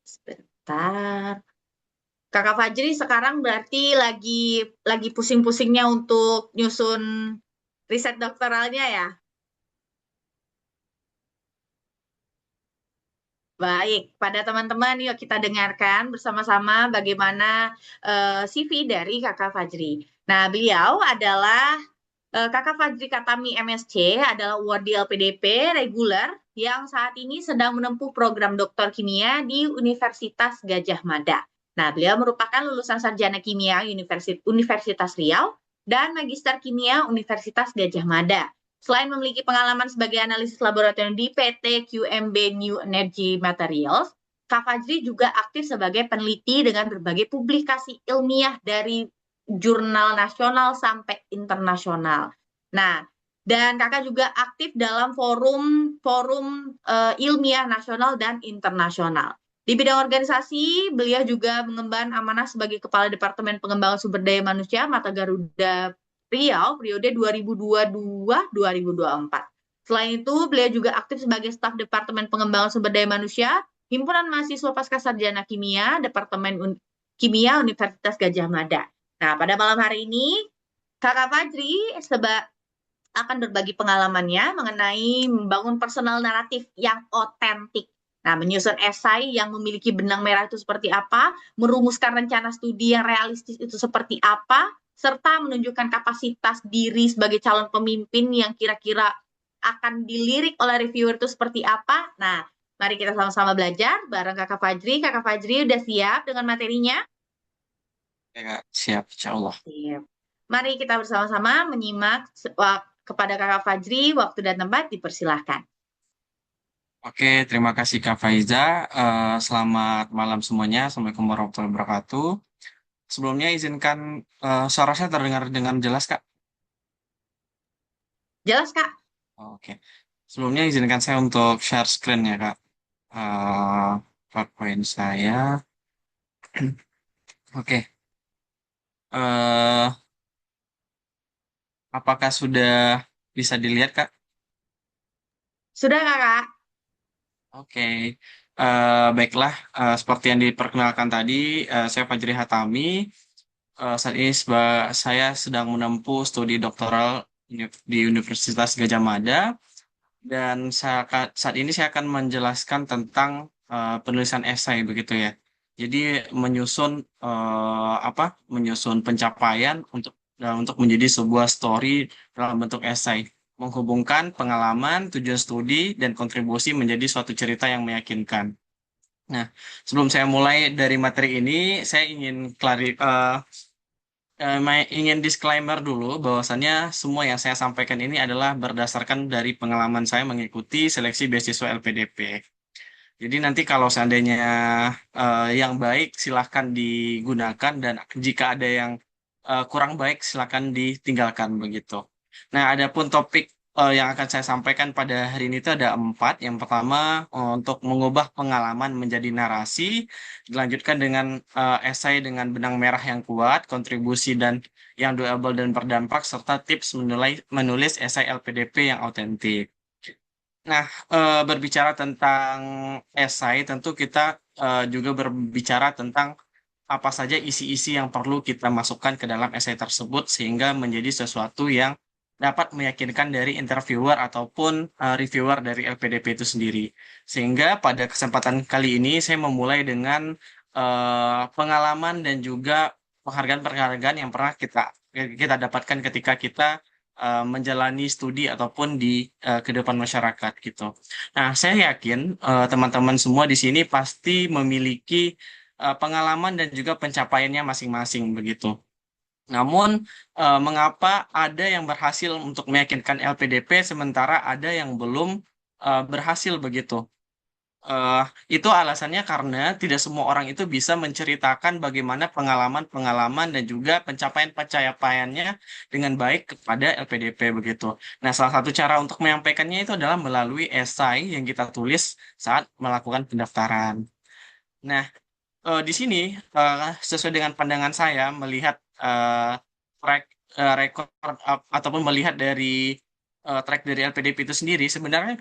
Speaker 5: sebentar. Kakak Fajri sekarang berarti lagi pusing-pusingnya untuk nyusun riset doktoralnya ya? Baik, pada teman-teman yuk kita dengarkan bersama-sama bagaimana CV dari Kakak Fajri. Nah, beliau adalah Kakak Fajri Katami MSc adalah awardee LPDP reguler yang saat ini sedang menempuh program doktor kimia di Universitas Gadjah Mada. Nah, beliau merupakan lulusan sarjana kimia Universitas Riau dan magister kimia Universitas Gadjah Mada. Selain memiliki pengalaman sebagai analisis laboratorium di PT QMB New Energy Materials, Kak Fajri juga aktif sebagai peneliti dengan berbagai publikasi ilmiah dari jurnal nasional sampai internasional. Nah, dan kakak juga aktif dalam forum ilmiah nasional dan internasional. Di bidang organisasi, beliau juga mengemban amanah sebagai Kepala Departemen Pengembangan Sumber Daya Manusia Mata Garuda Riau periode 2022-2024. Selain itu, beliau juga aktif sebagai staf Departemen Pengembangan Sumber Daya Manusia, Himpunan Mahasiswa Pascasarjana Kimia, Departemen Kimia Universitas Gadjah Mada. Nah, pada malam hari ini, Kakak Fajri akan berbagi pengalamannya mengenai membangun personal naratif yang otentik. Nah, menyusun esai yang memiliki benang merah itu seperti apa, merumuskan rencana studi yang realistis itu seperti apa, serta menunjukkan kapasitas diri sebagai calon pemimpin yang kira-kira akan dilirik oleh reviewer itu seperti apa. Nah, mari kita sama-sama belajar bareng Kakak Fajri. Kakak Fajri udah siap dengan materinya?
Speaker 4: Ya Kak, siap, insya Allah.
Speaker 5: Siap. Mari kita bersama-sama menyimak kepada Kakak Fajri, waktu dan tempat dipersilahkan.
Speaker 4: Oke, terima kasih Kak Faiza. Selamat malam semuanya. Assalamualaikum warahmatullahi wabarakatuh. Sebelumnya izinkan suara saya terdengar dengan jelas Kak.
Speaker 5: Jelas, Kak?
Speaker 4: Oke. Sebelumnya izinkan saya untuk share screen ya, Kak. Eh, PowerPoint saya. Oke. Eh, apakah sudah bisa dilihat, Kak?
Speaker 5: Sudah Kakak?
Speaker 4: Oke. Baiklah. Seperti yang diperkenalkan tadi, saya Fajri Hatami. Saat ini saya sedang menempuh studi doktoral di Universitas Gadjah Mada. Dan saat ini saya akan menjelaskan tentang penulisan esai begitu ya. Jadi menyusun menyusun pencapaian untuk menjadi sebuah story dalam bentuk esai, menghubungkan pengalaman, tujuan studi dan kontribusi menjadi suatu cerita yang meyakinkan. Nah, sebelum saya mulai dari materi ini, saya ingin disclaimer dulu bahwasannya semua yang saya sampaikan ini adalah berdasarkan dari pengalaman saya mengikuti seleksi beasiswa LPDP. Jadi nanti kalau seandainya yang baik silahkan digunakan dan jika ada yang kurang baik silahkan ditinggalkan begitu. Nah, adapun topik yang akan saya sampaikan pada hari ini itu ada 4. Yang pertama untuk mengubah pengalaman menjadi narasi, dilanjutkan dengan esai dengan benang merah yang kuat, kontribusi dan yang doable dan berdampak, serta tips menulis esai LPDP yang autentik. Nah, berbicara tentang esai, tentu kita juga berbicara tentang apa saja isi-isi yang perlu kita masukkan ke dalam esai tersebut sehingga menjadi sesuatu yang dapat meyakinkan dari interviewer ataupun reviewer dari LPDP itu sendiri. Sehingga pada kesempatan kali ini saya memulai dengan pengalaman dan juga penghargaan-penghargaan yang pernah kita dapatkan ketika kita menjalani studi ataupun di kehidupan masyarakat gitu. Nah, saya yakin teman-teman semua di sini pasti memiliki pengalaman dan juga pencapaiannya masing-masing begitu. Namun, mengapa ada yang berhasil untuk meyakinkan LPDP sementara ada yang belum berhasil begitu? Eh, itu alasannya karena tidak semua orang itu bisa menceritakan bagaimana pengalaman-pengalaman dan juga pencapaian-pencapaiannya dengan baik kepada LPDP begitu. Nah, salah satu cara untuk menyampaikannya itu adalah melalui esai yang kita tulis saat melakukan pendaftaran. Nah, di sini sesuai dengan pandangan saya melihat track record ataupun melihat dari track dari LPDP itu sendiri, sebenarnya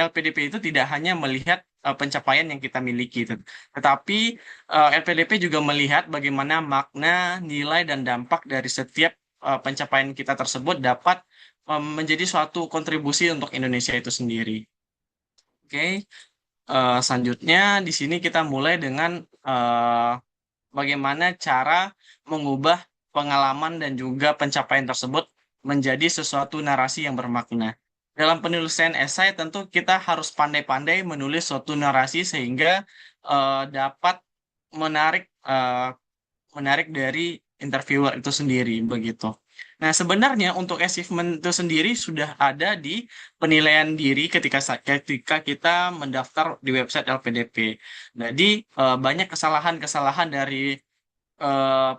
Speaker 4: LPDP itu tidak hanya melihat pencapaian yang kita miliki, tetapi LPDP juga melihat bagaimana makna, nilai, dan dampak dari setiap pencapaian kita tersebut dapat menjadi suatu kontribusi untuk Indonesia itu sendiri. Oke. Selanjutnya di sini kita mulai dengan bagaimana cara mengubah pengalaman dan juga pencapaian tersebut menjadi sesuatu narasi yang bermakna. Dalam penulisan esai tentu kita harus pandai-pandai menulis suatu narasi sehingga dapat menarik menarik dari interviewer itu sendiri begitu. Nah, sebenarnya untuk achievement itu sendiri sudah ada di penilaian diri ketika kita mendaftar di website LPDP. Jadi, banyak kesalahan-kesalahan dari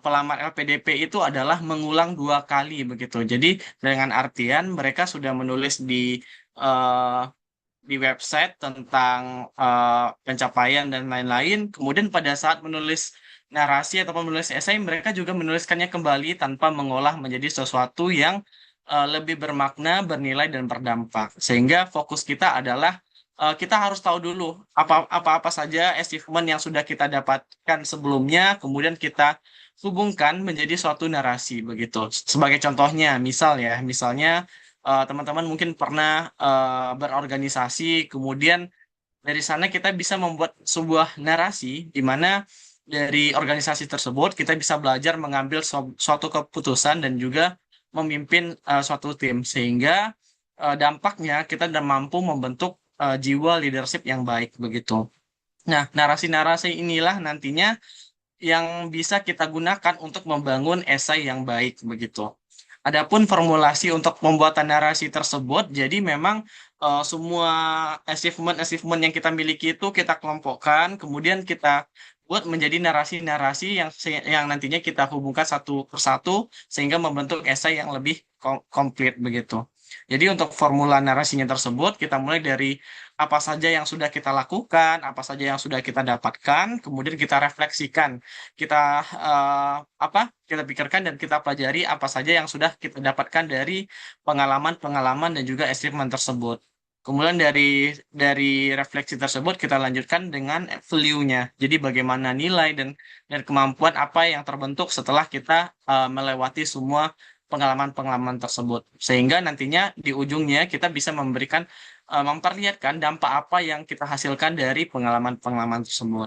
Speaker 4: pelamar LPDP itu adalah mengulang 2 kali begitu. Jadi, dengan artian mereka sudah menulis eh, di website tentang pencapaian dan lain-lain. Kemudian pada saat menulis narasi ataupun menulis esai, mereka juga menuliskannya kembali tanpa mengolah menjadi sesuatu yang lebih bermakna, bernilai, dan berdampak. Sehingga fokus kita adalah kita harus tahu dulu apa saja achievement yang sudah kita dapatkan sebelumnya, kemudian kita hubungkan menjadi suatu narasi begitu. Sebagai contohnya, misalnya teman-teman mungkin pernah berorganisasi, kemudian dari sana kita bisa membuat sebuah narasi di mana dari organisasi tersebut kita bisa belajar mengambil suatu keputusan dan juga memimpin suatu tim sehingga dampaknya kita sudah mampu membentuk jiwa leadership yang baik begitu. Nah, narasi-narasi inilah nantinya yang bisa kita gunakan untuk membangun esai yang baik begitu. Adapun formulasi untuk pembuatan narasi tersebut, jadi memang semua achievement yang kita miliki itu kita kelompokkan, kemudian kita buat menjadi narasi-narasi yang nantinya kita hubungkan satu persatu sehingga membentuk esai yang lebih komplit begitu. Jadi untuk formula narasinya tersebut kita mulai dari apa saja yang sudah kita lakukan, apa saja yang sudah kita dapatkan, kemudian kita refleksikan, kita kita pikirkan dan kita pelajari apa saja yang sudah kita dapatkan dari pengalaman-pengalaman dan juga achievement tersebut. Kemudian dari refleksi tersebut kita lanjutkan dengan value-nya. Jadi bagaimana nilai dan kemampuan apa yang terbentuk setelah kita melewati semua pengalaman-pengalaman tersebut. Sehingga nantinya di ujungnya kita bisa memperlihatkan dampak apa yang kita hasilkan dari pengalaman-pengalaman tersebut.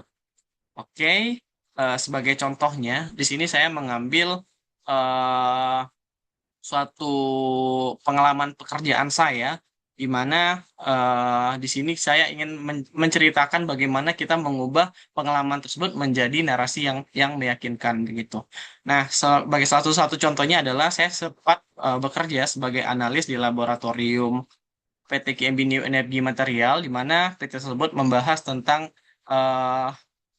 Speaker 4: Oke, sebagai contohnya di sini saya mengambil suatu pengalaman pekerjaan saya di mana di sini saya ingin menceritakan bagaimana kita mengubah pengalaman tersebut menjadi narasi yang meyakinkan begitu. Nah, sebagai satu contohnya adalah saya sempat bekerja sebagai analis di laboratorium PT KMB New Energy Material, di mana PT tersebut membahas tentang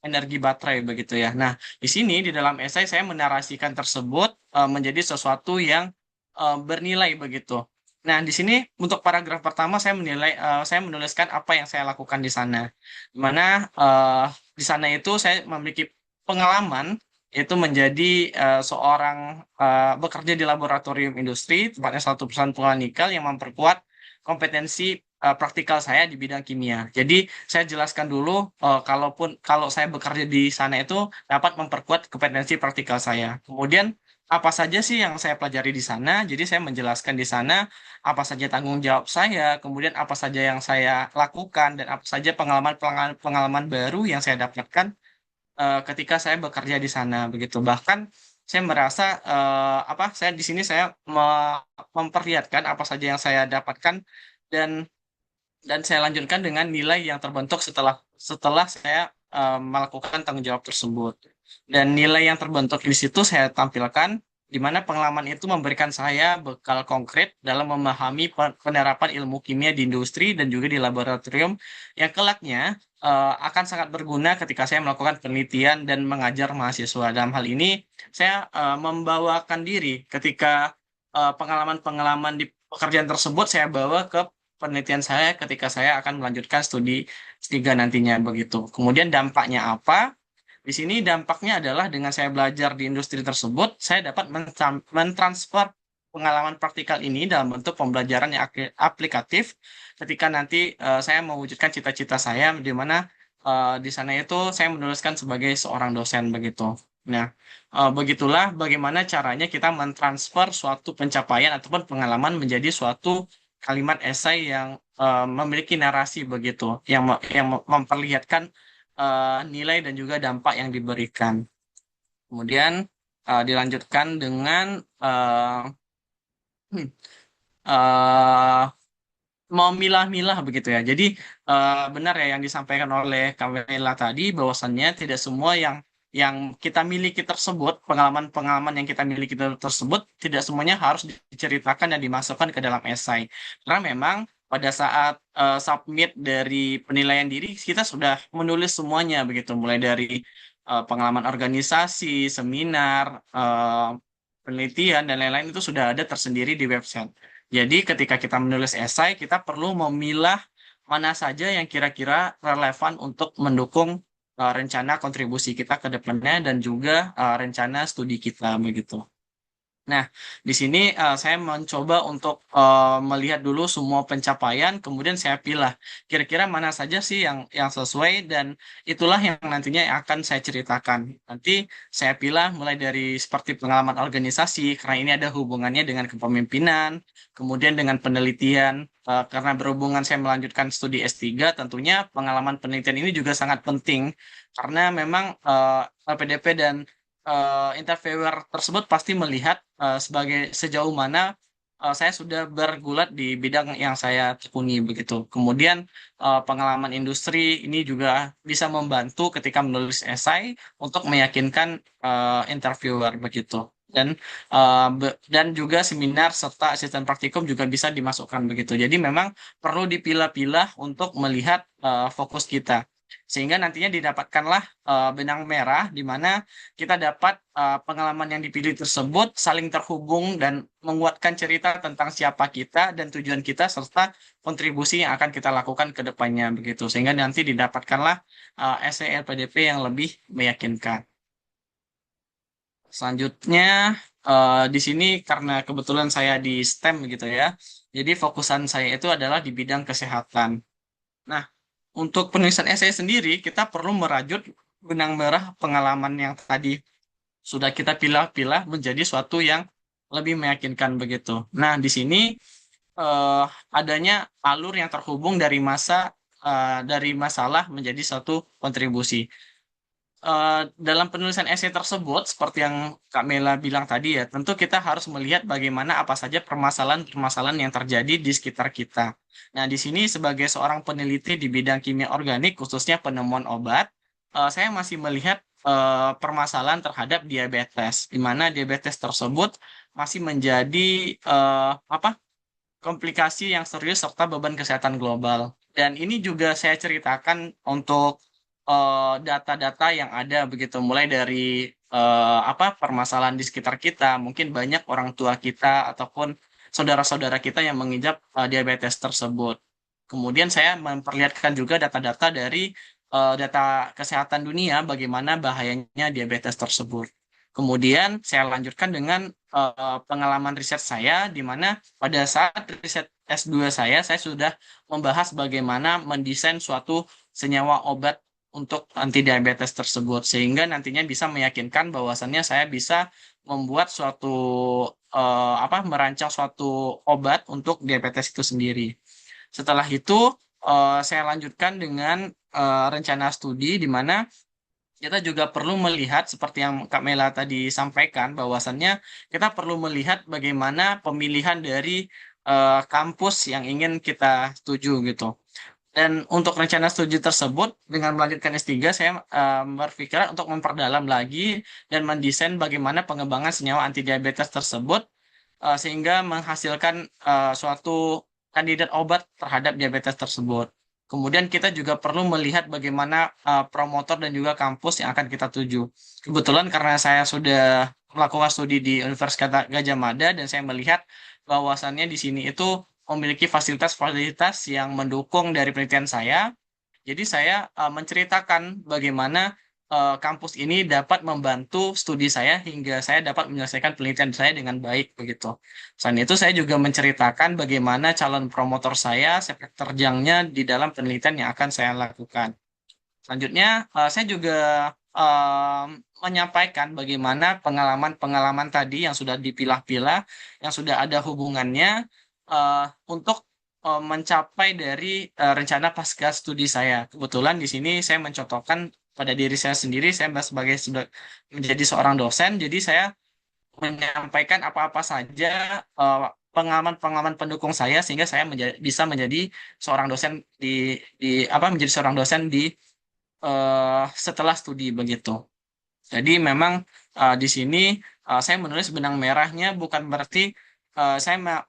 Speaker 4: energi baterai begitu ya. Nah, di sini di dalam esai saya menarasikan tersebut menjadi sesuatu yang bernilai begitu. Nah, di sini untuk paragraf pertama saya menuliskan apa yang saya lakukan di sana. Di mana di sana itu saya memiliki pengalaman yaitu menjadi seorang bekerja di laboratorium industri, tepatnya satu perusahaan pengolahan nikel yang memperkuat kompetensi praktikal saya di bidang kimia. Jadi saya jelaskan dulu kalau saya bekerja di sana itu dapat memperkuat kompetensi praktikal saya. Kemudian apa saja sih yang saya pelajari di sana? Jadi saya menjelaskan di sana apa saja tanggung jawab saya, kemudian apa saja yang saya lakukan dan apa saja pengalaman baru yang saya dapatkan ketika saya bekerja di sana begitu. Bahkan saya merasa saya di sini saya memperlihatkan apa saja yang saya dapatkan dan saya lanjutkan dengan nilai yang terbentuk setelah saya melakukan tanggung jawab tersebut. Dan nilai yang terbentuk di situ saya tampilkan di mana pengalaman itu memberikan saya bekal konkret dalam memahami penerapan ilmu kimia di industri dan juga di laboratorium yang kelaknya akan sangat berguna ketika saya melakukan penelitian dan mengajar mahasiswa. Dalam hal ini, saya membawakan diri ketika pengalaman-pengalaman di pekerjaan tersebut saya bawa ke penelitian saya ketika saya akan melanjutkan studi S3 nantinya begitu. Kemudian dampaknya apa? Di sini dampaknya adalah dengan saya belajar di industri tersebut, saya dapat mentransfer pengalaman praktikal ini dalam bentuk pembelajaran yang aplikatif ketika nanti saya mewujudkan cita-cita saya di mana di sana itu saya menuliskan sebagai seorang dosen begitu. Nah, begitulah bagaimana caranya kita mentransfer suatu pencapaian ataupun pengalaman menjadi suatu kalimat esai yang memiliki narasi begitu, yang memperlihatkan nilai dan juga dampak yang diberikan. Kemudian dilanjutkan dengan memilah-milah begitu ya. Jadi benar ya yang disampaikan oleh Kamela tadi bahwasannya tidak semua yang kita miliki tersebut, pengalaman-pengalaman yang kita miliki tersebut tidak semuanya harus diceritakan dan dimasukkan ke dalam esai. Karena memang pada saat submit dari penilaian diri kita sudah menulis semuanya begitu, mulai dari pengalaman organisasi, seminar, penelitian dan lain-lain itu sudah ada tersendiri di website. Jadi ketika kita menulis esai kita perlu memilah mana saja yang kira-kira relevan untuk mendukung rencana kontribusi kita ke depannya dan juga rencana studi kita begitu. Nah, di sini saya mencoba untuk melihat dulu semua pencapaian, kemudian saya pilih kira-kira mana saja sih yang sesuai dan itulah yang nantinya akan saya ceritakan. Nanti saya pilih mulai dari seperti pengalaman organisasi, karena ini ada hubungannya dengan kepemimpinan, kemudian dengan penelitian, karena berhubungan saya melanjutkan studi S3, tentunya pengalaman penelitian ini juga sangat penting, karena memang LPDP dan interviewer tersebut pasti melihat sebagai sejauh mana saya sudah bergulat di bidang yang saya tekuni begitu. Kemudian pengalaman industri ini juga bisa membantu ketika menulis esai untuk meyakinkan interviewer begitu. Dan juga seminar serta asisten praktikum juga bisa dimasukkan begitu. Jadi memang perlu dipilah-pilah untuk melihat fokus kita. Sehingga nantinya didapatkanlah benang merah di mana kita dapat pengalaman yang dipilih tersebut saling terhubung dan menguatkan cerita tentang siapa kita dan tujuan kita serta kontribusi yang akan kita lakukan ke depannya begitu. Sehingga nanti didapatkanlah essay LPDP yang lebih meyakinkan. Selanjutnya di sini karena kebetulan saya di STEM gitu ya. Jadi fokusan saya itu adalah di bidang kesehatan. Nah, untuk penulisan essay sendiri kita perlu merajut benang merah pengalaman yang tadi sudah kita pilah-pilah menjadi suatu yang lebih meyakinkan begitu. Nah, di sini eh, adanya alur yang terhubung dari masalah menjadi suatu kontribusi. Dalam penulisan essay tersebut, seperti yang Kak Mela bilang tadi ya, tentu kita harus melihat bagaimana apa saja permasalahan-permasalahan yang terjadi di sekitar kita. Nah, di sini sebagai seorang peneliti di bidang kimia organik, khususnya penemuan obat, saya masih melihat permasalahan terhadap diabetes, di mana diabetes tersebut masih menjadi komplikasi yang serius serta beban kesehatan global. Dan ini juga saya ceritakan untuk data-data yang ada begitu, mulai dari permasalahan di sekitar kita, mungkin banyak orang tua kita ataupun saudara-saudara kita yang mengidap diabetes tersebut. Kemudian saya memperlihatkan juga data-data dari data kesehatan dunia, bagaimana bahayanya diabetes tersebut. Kemudian saya lanjutkan dengan pengalaman riset saya, di mana pada saat riset S2 saya sudah membahas bagaimana mendesain suatu senyawa obat untuk anti diabetes tersebut, sehingga nantinya bisa meyakinkan bahwasannya saya bisa membuat merancang suatu obat untuk diabetes itu sendiri. Setelah itu saya lanjutkan dengan rencana studi di mana kita juga perlu melihat seperti yang Kak Mela tadi sampaikan bahwasannya kita perlu melihat bagaimana pemilihan dari kampus yang ingin kita tuju gitu. Dan untuk rencana studi tersebut dengan melanjutkan S3 saya berpikiran untuk memperdalam lagi dan mendesain bagaimana pengembangan senyawa anti diabetes tersebut sehingga menghasilkan suatu kandidat obat terhadap diabetes tersebut. Kemudian kita juga perlu melihat bagaimana promotor dan juga kampus yang akan kita tuju. Kebetulan karena saya sudah melakukan studi di Universitas Gadjah Mada dan saya melihat bahwasannya di sini itu memiliki fasilitas-fasilitas yang mendukung dari penelitian saya. Jadi saya menceritakan bagaimana kampus ini dapat membantu studi saya hingga saya dapat menyelesaikan penelitian saya dengan baik begitu. Selain itu saya juga menceritakan bagaimana calon promotor saya, sepak terjangnya di dalam penelitian yang akan saya lakukan. Selanjutnya saya juga eh, menyampaikan bagaimana pengalaman-pengalaman tadi yang sudah dipilah-pilah, yang sudah ada hubungannya untuk mencapai dari rencana pasca studi saya. Kebetulan di sini saya mencontohkan pada diri saya sendiri, saya sebagai sudah menjadi seorang dosen, jadi saya menyampaikan apa-apa saja pengalaman-pengalaman pendukung saya sehingga saya bisa menjadi seorang dosen menjadi seorang dosen di setelah studi begitu. Jadi memang di sini saya menulis benang merahnya bukan berarti saya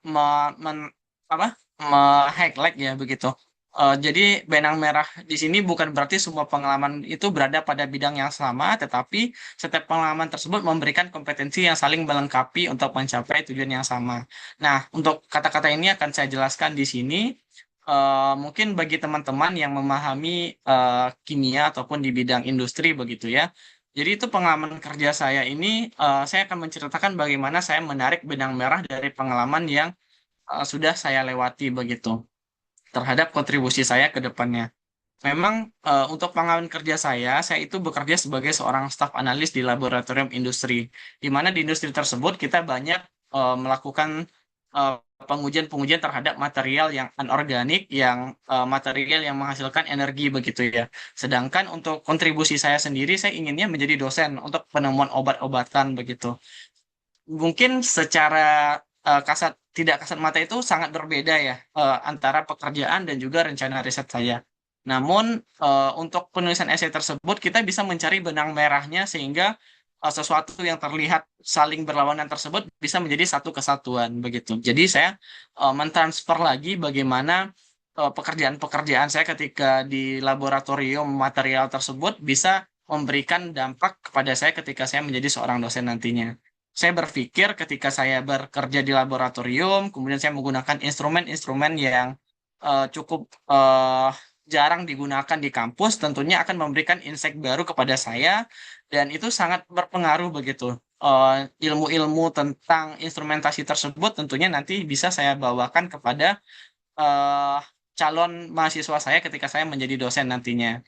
Speaker 4: highlight ya begitu. Jadi benang merah di sini bukan berarti semua pengalaman itu berada pada bidang yang sama, tetapi setiap pengalaman tersebut memberikan kompetensi yang saling melengkapi untuk mencapai tujuan yang sama. Nah, untuk kata-kata ini akan saya jelaskan di sini. Mungkin bagi teman-teman yang memahami kimia ataupun di bidang industri begitu ya. Jadi itu pengalaman kerja saya ini, saya akan menceritakan bagaimana saya menarik benang merah dari pengalaman yang sudah saya lewati begitu terhadap kontribusi saya ke depannya. Memang untuk pengalaman kerja saya itu bekerja sebagai seorang staf analis di laboratorium industri, di mana di industri tersebut kita banyak melakukan eh, pengujian-pengujian terhadap material yang anorganik, yang material yang menghasilkan energi begitu ya. Sedangkan untuk kontribusi saya sendiri, saya inginnya menjadi dosen untuk penemuan obat-obatan begitu. Mungkin secara tidak kasat mata itu sangat berbeda ya antara pekerjaan dan juga rencana riset saya. Namun untuk penulisan esai tersebut kita bisa mencari benang merahnya sehingga sesuatu yang terlihat saling berlawanan tersebut bisa menjadi satu kesatuan begitu. Jadi saya mentransfer lagi bagaimana pekerjaan-pekerjaan saya ketika di laboratorium material tersebut bisa memberikan dampak kepada saya ketika saya menjadi seorang dosen nantinya. Saya berpikir ketika saya bekerja di laboratorium, kemudian saya menggunakan instrumen-instrumen yang cukup jarang digunakan di kampus, tentunya akan memberikan insight baru kepada saya, dan itu sangat berpengaruh begitu. Ilmu-ilmu tentang instrumentasi tersebut tentunya nanti bisa saya bawakan kepada eh, calon mahasiswa saya ketika saya menjadi dosen nantinya.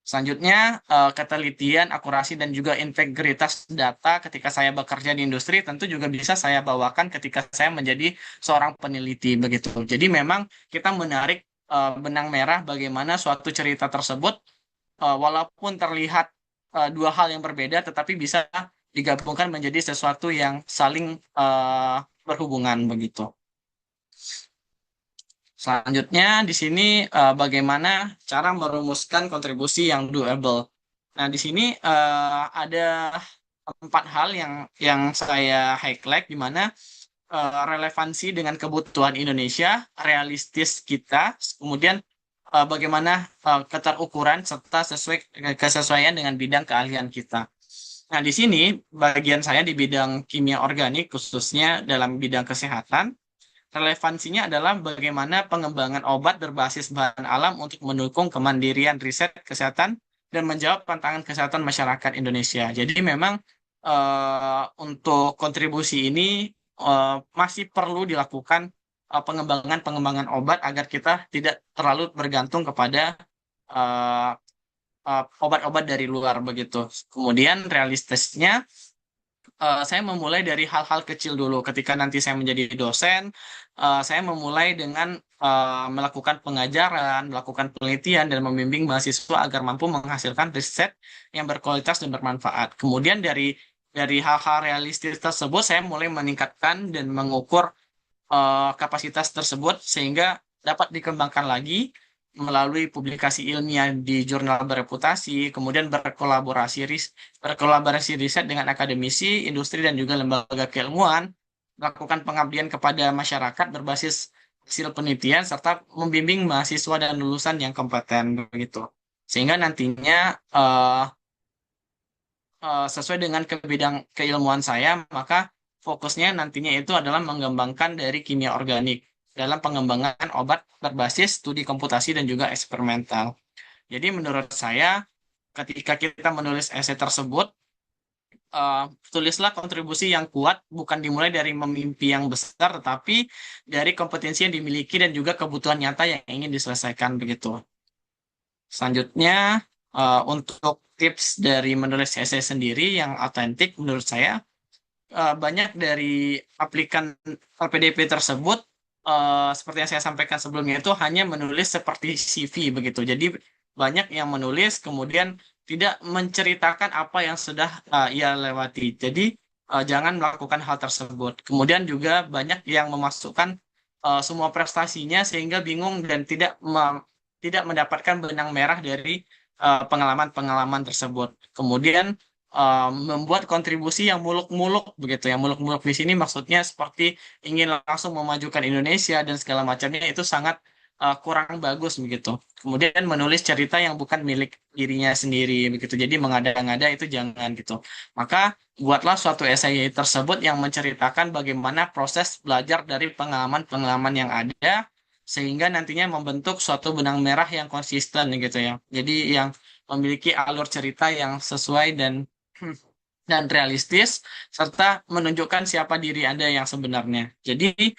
Speaker 4: Selanjutnya, ketelitian, akurasi, dan juga integritas data ketika saya bekerja di industri tentu juga bisa saya bawakan ketika saya menjadi seorang peneliti begitu. Jadi memang kita menarik benang merah bagaimana suatu cerita tersebut walaupun terlihat dua hal yang berbeda tetapi bisa digabungkan menjadi sesuatu yang saling berhubungan begitu. Selanjutnya di sini bagaimana cara merumuskan kontribusi yang doable. Nah, di sini ada 4 hal yang saya highlight di mana relevansi dengan kebutuhan Indonesia, realistis kita, kemudian bagaimana keterukuran serta kesesuaian dengan bidang keahlian kita. Nah, di sini bagian saya di bidang kimia organik khususnya dalam bidang kesehatan. Relevansinya adalah bagaimana pengembangan obat berbasis bahan alam untuk mendukung kemandirian riset kesehatan dan menjawab tantangan kesehatan masyarakat Indonesia. Jadi memang untuk kontribusi ini masih perlu dilakukan pengembangan obat agar kita tidak terlalu bergantung kepada obat-obat dari luar begitu. Kemudian realistisnya saya memulai dari hal-hal kecil dulu. Ketika nanti saya menjadi dosen, saya memulai dengan melakukan pengajaran, melakukan penelitian, dan membimbing mahasiswa agar mampu menghasilkan riset yang berkualitas dan bermanfaat. Kemudian dari hal-hal realistis tersebut, saya mulai meningkatkan dan mengukur kapasitas tersebut sehingga dapat dikembangkan lagi melalui publikasi ilmiah di jurnal bereputasi, kemudian berkolaborasi riset dengan akademisi, industri, dan juga lembaga keilmuan, melakukan pengabdian kepada masyarakat berbasis hasil penelitian, serta membimbing mahasiswa dan lulusan yang kompeten begitu. Sehingga nantinya sesuai dengan bidang keilmuan saya, maka fokusnya nantinya itu adalah mengembangkan dari kimia organik dalam pengembangan obat berbasis studi komputasi dan juga eksperimental. Jadi menurut saya, ketika kita menulis esai tersebut, tulislah kontribusi yang kuat, bukan dimulai dari memimpi yang besar, tetapi dari kompetensi yang dimiliki dan juga kebutuhan nyata yang ingin diselesaikan begitu. Selanjutnya, untuk tips dari menulis esai sendiri yang otentik, menurut saya, banyak dari aplikan LPDP tersebut seperti yang saya sampaikan sebelumnya itu hanya menulis seperti CV begitu. Jadi banyak yang menulis kemudian tidak menceritakan apa yang sudah ia lewati. Jadi jangan melakukan hal tersebut. Kemudian juga banyak yang memasukkan semua prestasinya sehingga bingung dan tidak mendapatkan benang merah dari pengalaman-pengalaman tersebut. Kemudian membuat kontribusi yang muluk-muluk begitu. Yang muluk-muluk di sini maksudnya seperti ingin langsung memajukan Indonesia dan segala macamnya, itu sangat kurang bagus begitu. Kemudian menulis cerita yang bukan milik dirinya sendiri begitu. Jadi mengada-ngada itu jangan gitu. Maka buatlah suatu esai tersebut yang menceritakan bagaimana proses belajar dari pengalaman-pengalaman yang ada sehingga nantinya membentuk suatu benang merah yang konsisten gitu ya. Jadi yang memiliki alur cerita yang sesuai dan realistis serta menunjukkan siapa diri Anda yang sebenarnya. Jadi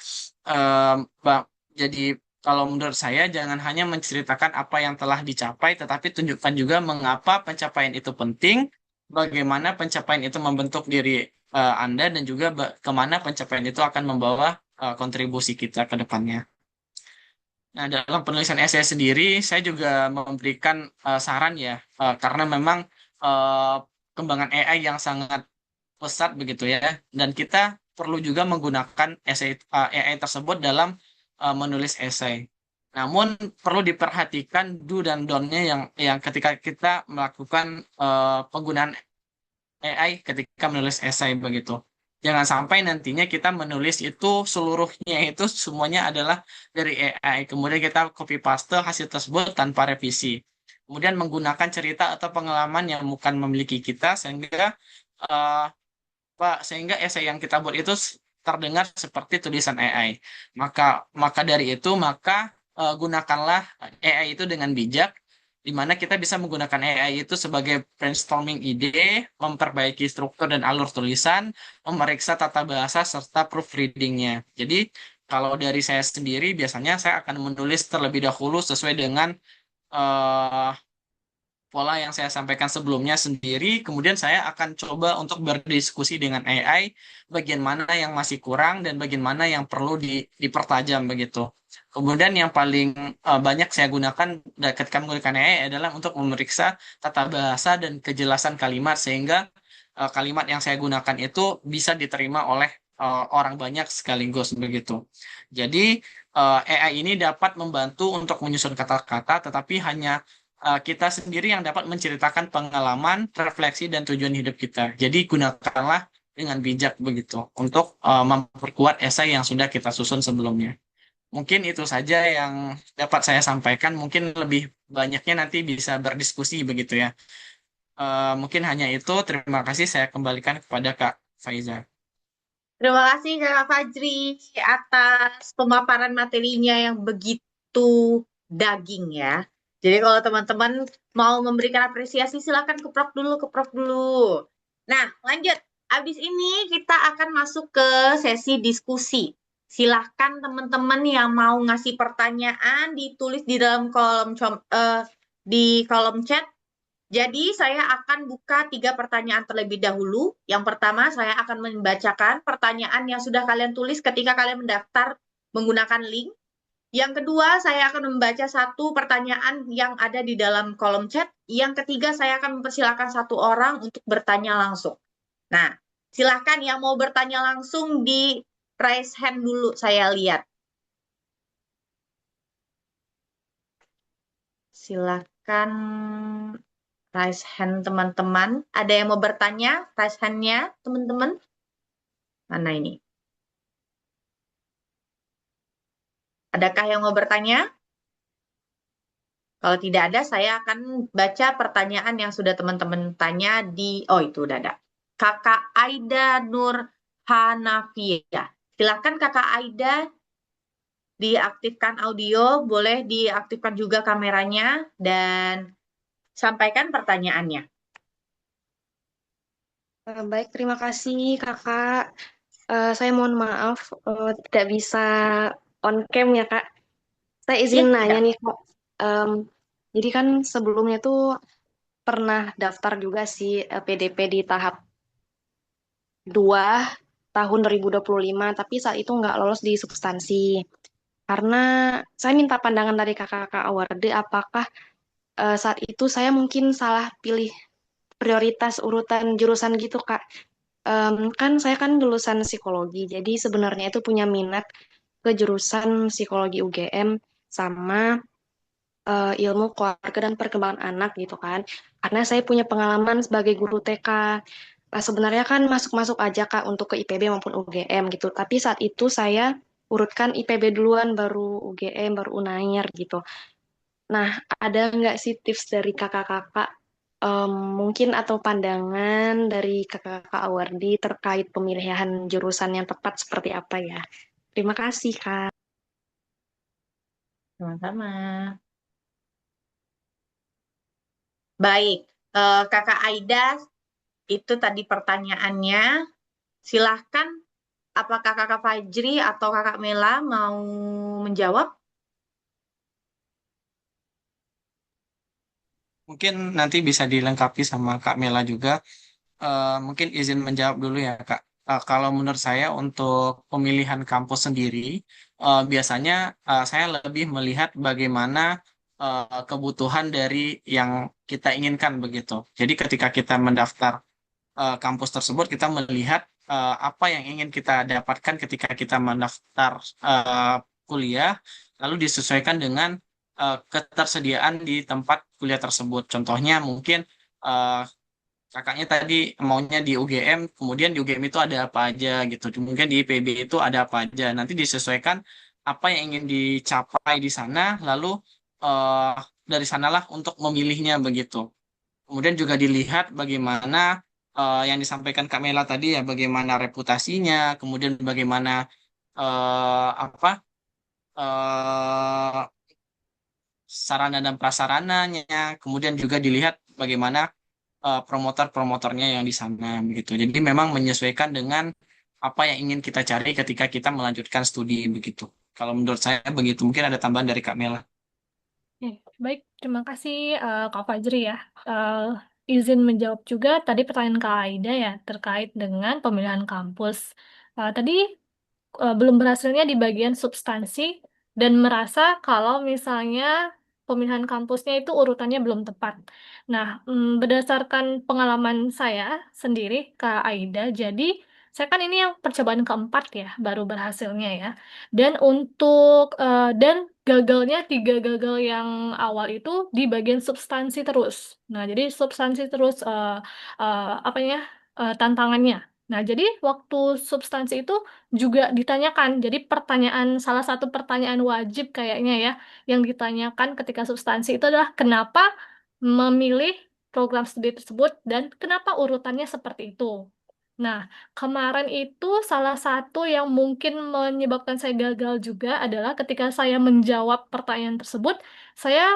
Speaker 4: jadi kalau menurut saya jangan hanya menceritakan apa yang telah dicapai tetapi tunjukkan juga mengapa pencapaian itu penting, bagaimana pencapaian itu membentuk diri Anda dan juga kemana pencapaian itu akan membawa kontribusi kita ke depannya. Nah, dalam penulisan esai sendiri, saya juga memberikan saran ya, karena memang kembangan AI yang sangat pesat begitu ya, dan kita perlu juga menggunakan AI tersebut dalam menulis esai. Namun perlu diperhatikan do dan don't-nya yang ketika kita melakukan penggunaan AI ketika menulis esai begitu. Jangan sampai nantinya kita menulis itu seluruhnya itu semuanya adalah dari AI. Kemudian kita copy paste hasil tersebut tanpa revisi. Kemudian menggunakan cerita atau pengalaman yang bukan memiliki kita eh, sehingga esai yang kita buat itu terdengar seperti tulisan AI. Maka dari itu gunakanlah AI itu dengan bijak, di mana kita bisa menggunakan AI itu sebagai brainstorming ide, memperbaiki struktur dan alur tulisan, memeriksa tata bahasa serta proofreadingnya. Jadi kalau dari saya sendiri biasanya saya akan menulis terlebih dahulu sesuai dengan eh, pola yang saya sampaikan sebelumnya sendiri, kemudian saya akan coba untuk berdiskusi dengan AI, bagian mana yang masih kurang dan bagian mana yang perlu dipertajam begitu. Kemudian yang paling banyak saya gunakan ketika menggunakan AI adalah untuk memeriksa tata bahasa dan kejelasan kalimat sehingga kalimat yang saya gunakan itu bisa diterima oleh orang banyak sekaligus begitu. Jadi AI ini dapat membantu untuk menyusun kata-kata, tetapi hanya kita sendiri yang dapat menceritakan pengalaman, refleksi, dan tujuan hidup kita. Jadi gunakanlah dengan bijak begitu untuk memperkuat esai yang sudah kita susun sebelumnya. Mungkin itu saja yang dapat saya sampaikan. Mungkin lebih banyaknya nanti bisa berdiskusi begitu ya. Mungkin hanya itu. Terima kasih. Saya kembalikan kepada Kak Faiza.
Speaker 5: Terima kasih Kakak Fajri atas pemaparan materinya yang begitu daging ya. Jadi kalau teman-teman mau memberikan apresiasi silakan keprok dulu. Nah, lanjut. Habis ini kita akan masuk ke sesi diskusi. Silahkan teman-teman yang mau ngasih pertanyaan ditulis di dalam kolom chat. Jadi saya akan buka 3 pertanyaan terlebih dahulu. Yang pertama saya akan membacakan pertanyaan yang sudah kalian tulis ketika kalian mendaftar menggunakan link. Yang kedua saya akan membaca 1 pertanyaan yang ada di dalam kolom chat. Yang ketiga saya akan mempersilahkan 1 orang untuk bertanya langsung. Nah, silahkan yang mau bertanya langsung di raise hand dulu saya lihat. Silahkan raise hand teman-teman. Ada yang mau bertanya? Raise hand-nya teman-teman. Mana ini? Adakah yang mau bertanya? Kalau tidak ada, saya akan baca pertanyaan yang sudah teman-teman tanya di... Oh, itu udah ada. Kakak Aida Nur Hanafia. Silakan Kakak Aida diaktifkan audio, boleh diaktifkan juga kameranya, dan sampaikan pertanyaannya.
Speaker 6: Baik, terima kasih Kakak. Saya mohon maaf tidak bisa on cam ya Kak. Saya izin nanya nih Kak. Jadi kan sebelumnya tuh pernah daftar juga sih LPDP di tahap 2 tahun 2025, tapi saat itu nggak lolos di substansi. Karena saya minta pandangan dari kakak-kakak Awarde, apakah saat itu saya mungkin salah pilih prioritas urutan jurusan gitu Kak. Kan saya kan lulusan psikologi, jadi sebenarnya itu punya minat ke jurusan psikologi UGM sama ilmu keluarga dan perkembangan anak gitu kan. Karena saya punya pengalaman sebagai guru TK. Sebenarnya kan masuk-masuk aja Kak untuk ke IPB maupun UGM gitu. Tapi saat itu saya urutkan IPB duluan, baru UGM, baru UNAIR gitu. Nah, ada nggak sih tips dari kakak-kakak mungkin atau pandangan dari kakak-kakak Awardi terkait pemilihan jurusan yang tepat seperti apa ya? Terima kasih, Kak.
Speaker 5: Sama-sama. Baik, Kakak Aida, itu tadi pertanyaannya. Silahkan, apakah Kakak Fajri atau Kakak Mela mau menjawab?
Speaker 4: Mungkin nanti bisa dilengkapi sama Kak Mela juga. Mungkin izin menjawab dulu ya, Kak. Kalau menurut saya untuk pemilihan kampus sendiri, biasanya saya lebih melihat bagaimana kebutuhan dari yang kita inginkan begitu. Jadi ketika kita mendaftar kampus tersebut, kita melihat apa yang ingin kita dapatkan ketika kita mendaftar kuliah, lalu disesuaikan dengan ketersediaan di tempat kuliah tersebut. Contohnya mungkin eh, kakaknya tadi maunya di UGM, kemudian di UGM itu ada apa aja gitu. Mungkin di IPB itu ada apa aja. Nanti disesuaikan apa yang ingin dicapai di sana, lalu eh, dari sanalah untuk memilihnya begitu. Kemudian juga dilihat bagaimana yang disampaikan Kak Mela tadi ya, bagaimana reputasinya, kemudian bagaimana apa eh, sarana dan prasarananya, kemudian juga dilihat bagaimana promotor-promotornya yang di sana begitu. Jadi memang menyesuaikan dengan apa yang ingin kita cari ketika kita melanjutkan studi begitu. Kalau menurut saya begitu, mungkin ada tambahan dari Kak Mela.
Speaker 3: Oke, baik, terima kasih Kak Fajri ya. Eh, izin menjawab juga tadi pertanyaan Kak Aida ya terkait dengan pemilihan kampus. Tadi belum berhasilnya di bagian substansi dan merasa kalau misalnya pemilihan kampusnya itu urutannya belum tepat. Nah, berdasarkan pengalaman saya sendiri, Kak Aida, jadi saya kan ini yang percobaan keempat ya, baru berhasilnya ya. Dan dan gagalnya 3 gagal yang awal itu di bagian substansi terus. Nah, jadi substansi terus apanya tantangannya. Nah, jadi waktu substansi itu juga ditanyakan. Jadi salah satu pertanyaan wajib kayaknya ya, yang ditanyakan ketika substansi itu adalah kenapa memilih program studi tersebut dan kenapa urutannya seperti itu. Nah, kemarin itu salah satu yang mungkin menyebabkan saya gagal juga adalah ketika saya menjawab pertanyaan tersebut, saya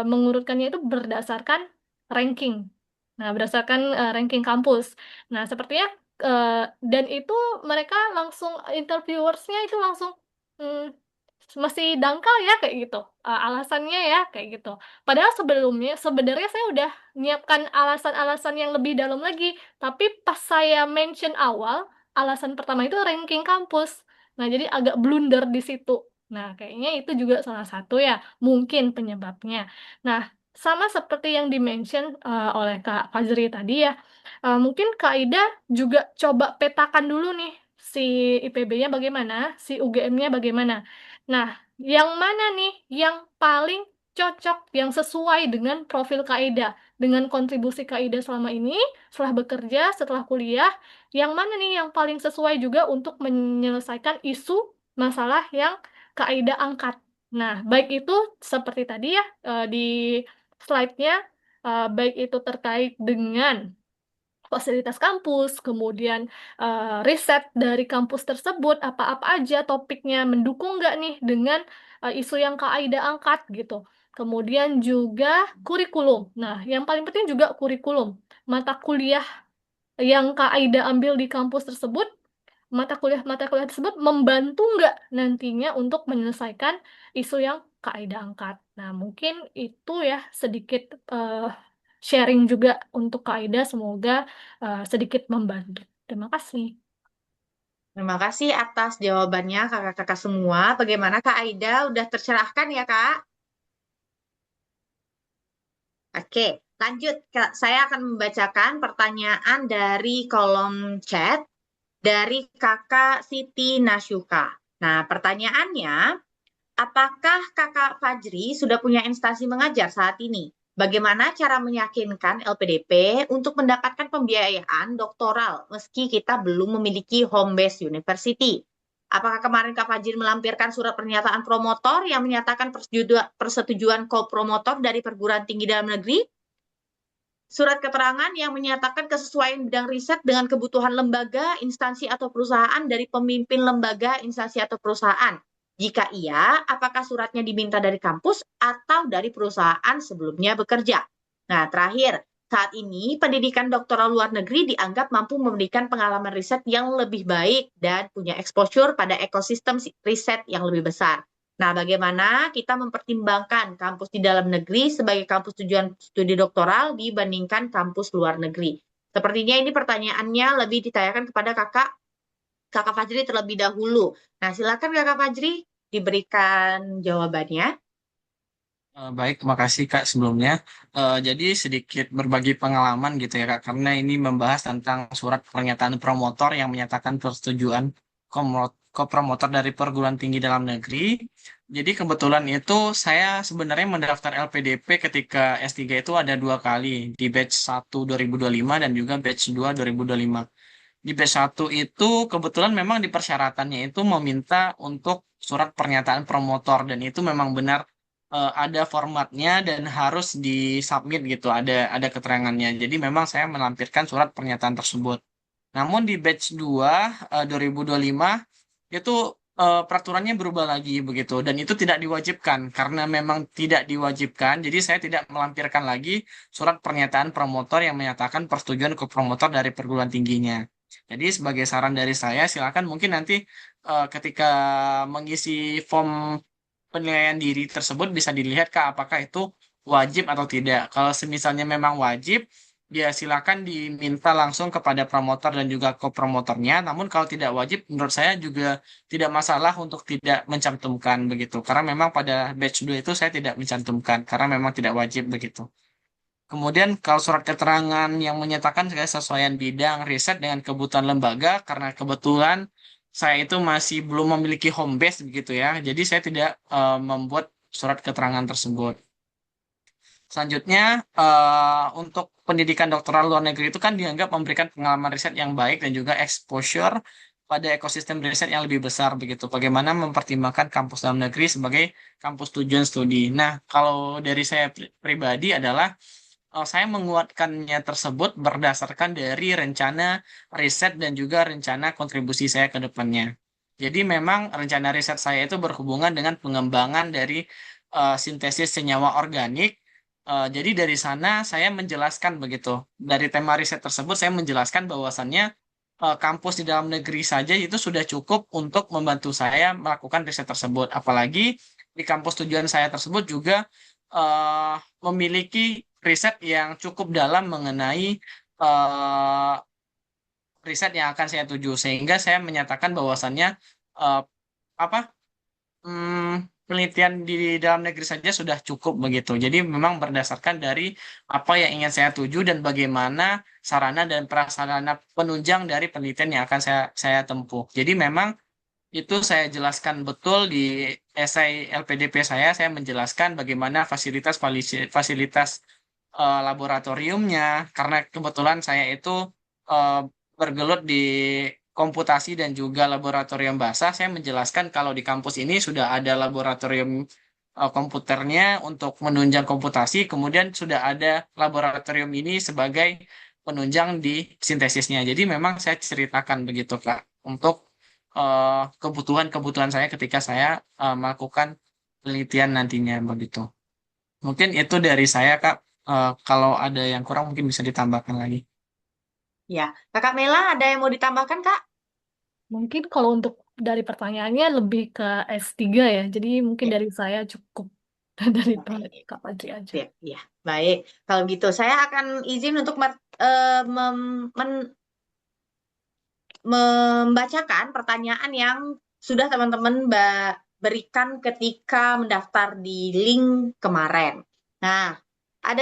Speaker 3: mengurutkannya itu berdasarkan ranking. Nah, berdasarkan ranking kampus. Nah, sepertinya eh, dan itu mereka langsung interviewersnya itu langsung "Hmm, masih dangkal ya kayak gitu. Alasannya ya kayak gitu. Padahal sebelumnya sebenarnya saya udah menyiapkan alasan-alasan yang lebih dalam lagi, tapi pas saya mention awal, alasan pertama itu ranking kampus. Nah, jadi agak blunder di situ. Nah, kayaknya itu juga salah satu ya, mungkin penyebabnya. Nah, sama seperti yang dimention oleh Kak Fajri tadi ya, mungkin Kak Ida juga coba petakan dulu nih si IPB-nya bagaimana, si UGM-nya bagaimana. Nah, yang mana nih yang paling cocok, yang sesuai dengan profil Kak Ida, dengan kontribusi Kak Ida selama ini, setelah bekerja, setelah kuliah, yang mana nih yang paling sesuai juga untuk menyelesaikan isu masalah yang Kak Ida angkat. Nah, baik itu seperti tadi ya di slide-nya, baik itu terkait dengan fasilitas kampus, kemudian riset dari kampus tersebut, apa-apa aja topiknya, mendukung nggak nih dengan isu yang Kak Aida angkat gitu. Kemudian juga kurikulum. Nah, yang paling penting juga kurikulum. Mata kuliah yang Kak Aida ambil di kampus tersebut, mata kuliah tersebut membantu nggak nantinya untuk menyelesaikan isu yang Kak Aida angkat. Nah, mungkin itu ya sedikit sharing juga untuk Kak Aida, semoga sedikit membantu. Terima kasih.
Speaker 5: Terima kasih atas jawabannya kakak-kakak semua. Bagaimana Kak Aida? Udah tercerahkan ya Kak? Oke, lanjut. Saya akan membacakan pertanyaan dari kolom chat dari kakak Siti Nasyuka. Nah, pertanyaannya, apakah kakak Fajri sudah punya instansi mengajar saat ini? Bagaimana cara meyakinkan LPDP untuk mendapatkan pembiayaan doktoral meski kita belum memiliki home base university? Apakah kemarin Kak Fajri melampirkan surat pernyataan promotor yang menyatakan persetujuan co-promotor dari perguruan tinggi dalam negeri? Surat keterangan yang menyatakan kesesuaian bidang riset dengan kebutuhan lembaga, instansi, atau perusahaan dari pemimpin lembaga, instansi, atau perusahaan. Jika iya, apakah suratnya diminta dari kampus atau dari perusahaan sebelumnya bekerja? Nah, terakhir, saat ini pendidikan doktoral luar negeri dianggap mampu memberikan pengalaman riset yang lebih baik dan punya exposure pada ekosistem riset yang lebih besar. Nah, bagaimana kita mempertimbangkan kampus di dalam negeri sebagai kampus tujuan studi doktoral dibandingkan kampus luar negeri? Sepertinya ini pertanyaannya lebih ditanyakan kepada Kakak Fajri terlebih dahulu. Nah, silakan Kakak Fajri diberikan jawabannya.
Speaker 4: Baik, terima kasih Kak sebelumnya. Jadi sedikit berbagi pengalaman gitu ya Kak, karena ini membahas tentang surat pernyataan promotor yang menyatakan persetujuan kopromotor dari perguruan tinggi dalam negeri. Jadi kebetulan itu saya sebenarnya mendaftar LPDP ketika S3 itu ada 2 kali, di batch 1 2025 dan juga batch 2 2025. Di batch 1 itu kebetulan memang di persyaratannya itu meminta untuk surat pernyataan promotor dan itu memang benar ada formatnya dan harus disubmit gitu, ada keterangannya. Jadi memang saya melampirkan surat pernyataan tersebut. Namun di batch 2 2025 itu peraturannya berubah lagi begitu dan itu tidak diwajibkan karena memang tidak diwajibkan jadi saya tidak melampirkan lagi surat pernyataan promotor yang menyatakan persetujuan ke promotor dari perguruan tingginya. Jadi sebagai saran dari saya silakan mungkin nanti ketika mengisi form penilaian diri tersebut bisa dilihat Kak apakah itu wajib atau tidak. Kalau semisalnya memang wajib, ya silakan diminta langsung kepada promotor dan juga kopromotornya. Namun kalau tidak wajib, menurut saya juga tidak masalah untuk tidak mencantumkan begitu. Karena memang pada batch 2 itu saya tidak mencantumkan karena memang tidak wajib begitu. Kemudian kalau surat keterangan yang menyatakan kesesuaian bidang riset dengan kebutuhan lembaga, karena kebetulan saya itu masih belum memiliki home base begitu ya, jadi saya tidak membuat surat keterangan tersebut. Selanjutnya, untuk pendidikan doktoral luar negeri itu kan dianggap memberikan pengalaman riset yang baik dan juga exposure pada ekosistem riset yang lebih besar begitu. Bagaimana mempertimbangkan kampus dalam negeri sebagai kampus tujuan studi. Nah, kalau dari saya pribadi adalah saya menguatkannya tersebut berdasarkan dari rencana riset dan juga rencana kontribusi saya ke depannya. Jadi memang rencana riset saya itu berhubungan dengan pengembangan dari sintesis senyawa organik. Jadi dari sana saya menjelaskan begitu. Dari tema riset tersebut saya menjelaskan bahwasannya kampus di dalam negeri saja itu sudah cukup untuk membantu saya melakukan riset tersebut. Apalagi di kampus tujuan saya tersebut juga eh, memiliki riset yang cukup dalam mengenai eh, riset yang akan saya tuju. Sehingga saya menyatakan bahwasannya eh, apa penelitian di dalam negeri saja sudah cukup begitu. Jadi memang berdasarkan dari apa yang ingin saya tuju dan bagaimana sarana dan prasarana penunjang dari penelitian yang akan saya tempuh. Jadi memang itu saya jelaskan betul di esai LPDP saya menjelaskan bagaimana fasilitas fasilitas laboratoriumnya karena kebetulan saya itu eh, bergelut di komputasi dan juga laboratorium bahasa. Saya menjelaskan kalau di kampus ini sudah ada laboratorium komputernya untuk menunjang komputasi, kemudian sudah ada laboratorium ini sebagai penunjang di sintesisnya. Jadi memang saya ceritakan begitu Kak untuk kebutuhan-kebutuhan saya ketika saya melakukan penelitian nantinya begitu. Mungkin itu dari saya Kak. Kalau ada yang kurang mungkin bisa ditambahkan lagi.
Speaker 5: Ya, Kakak Mela ada yang mau ditambahkan, Kak?
Speaker 3: Mungkin kalau untuk dari pertanyaannya lebih ke S3 ya. Jadi mungkin
Speaker 5: Ya,
Speaker 3: dari saya cukup dari
Speaker 5: baik.
Speaker 3: Kak Fajri aja.
Speaker 5: Ya, ya, baik. Kalau gitu, saya akan izin untuk membacakan pertanyaan yang sudah teman-teman berikan ketika mendaftar di link kemarin. Nah, ada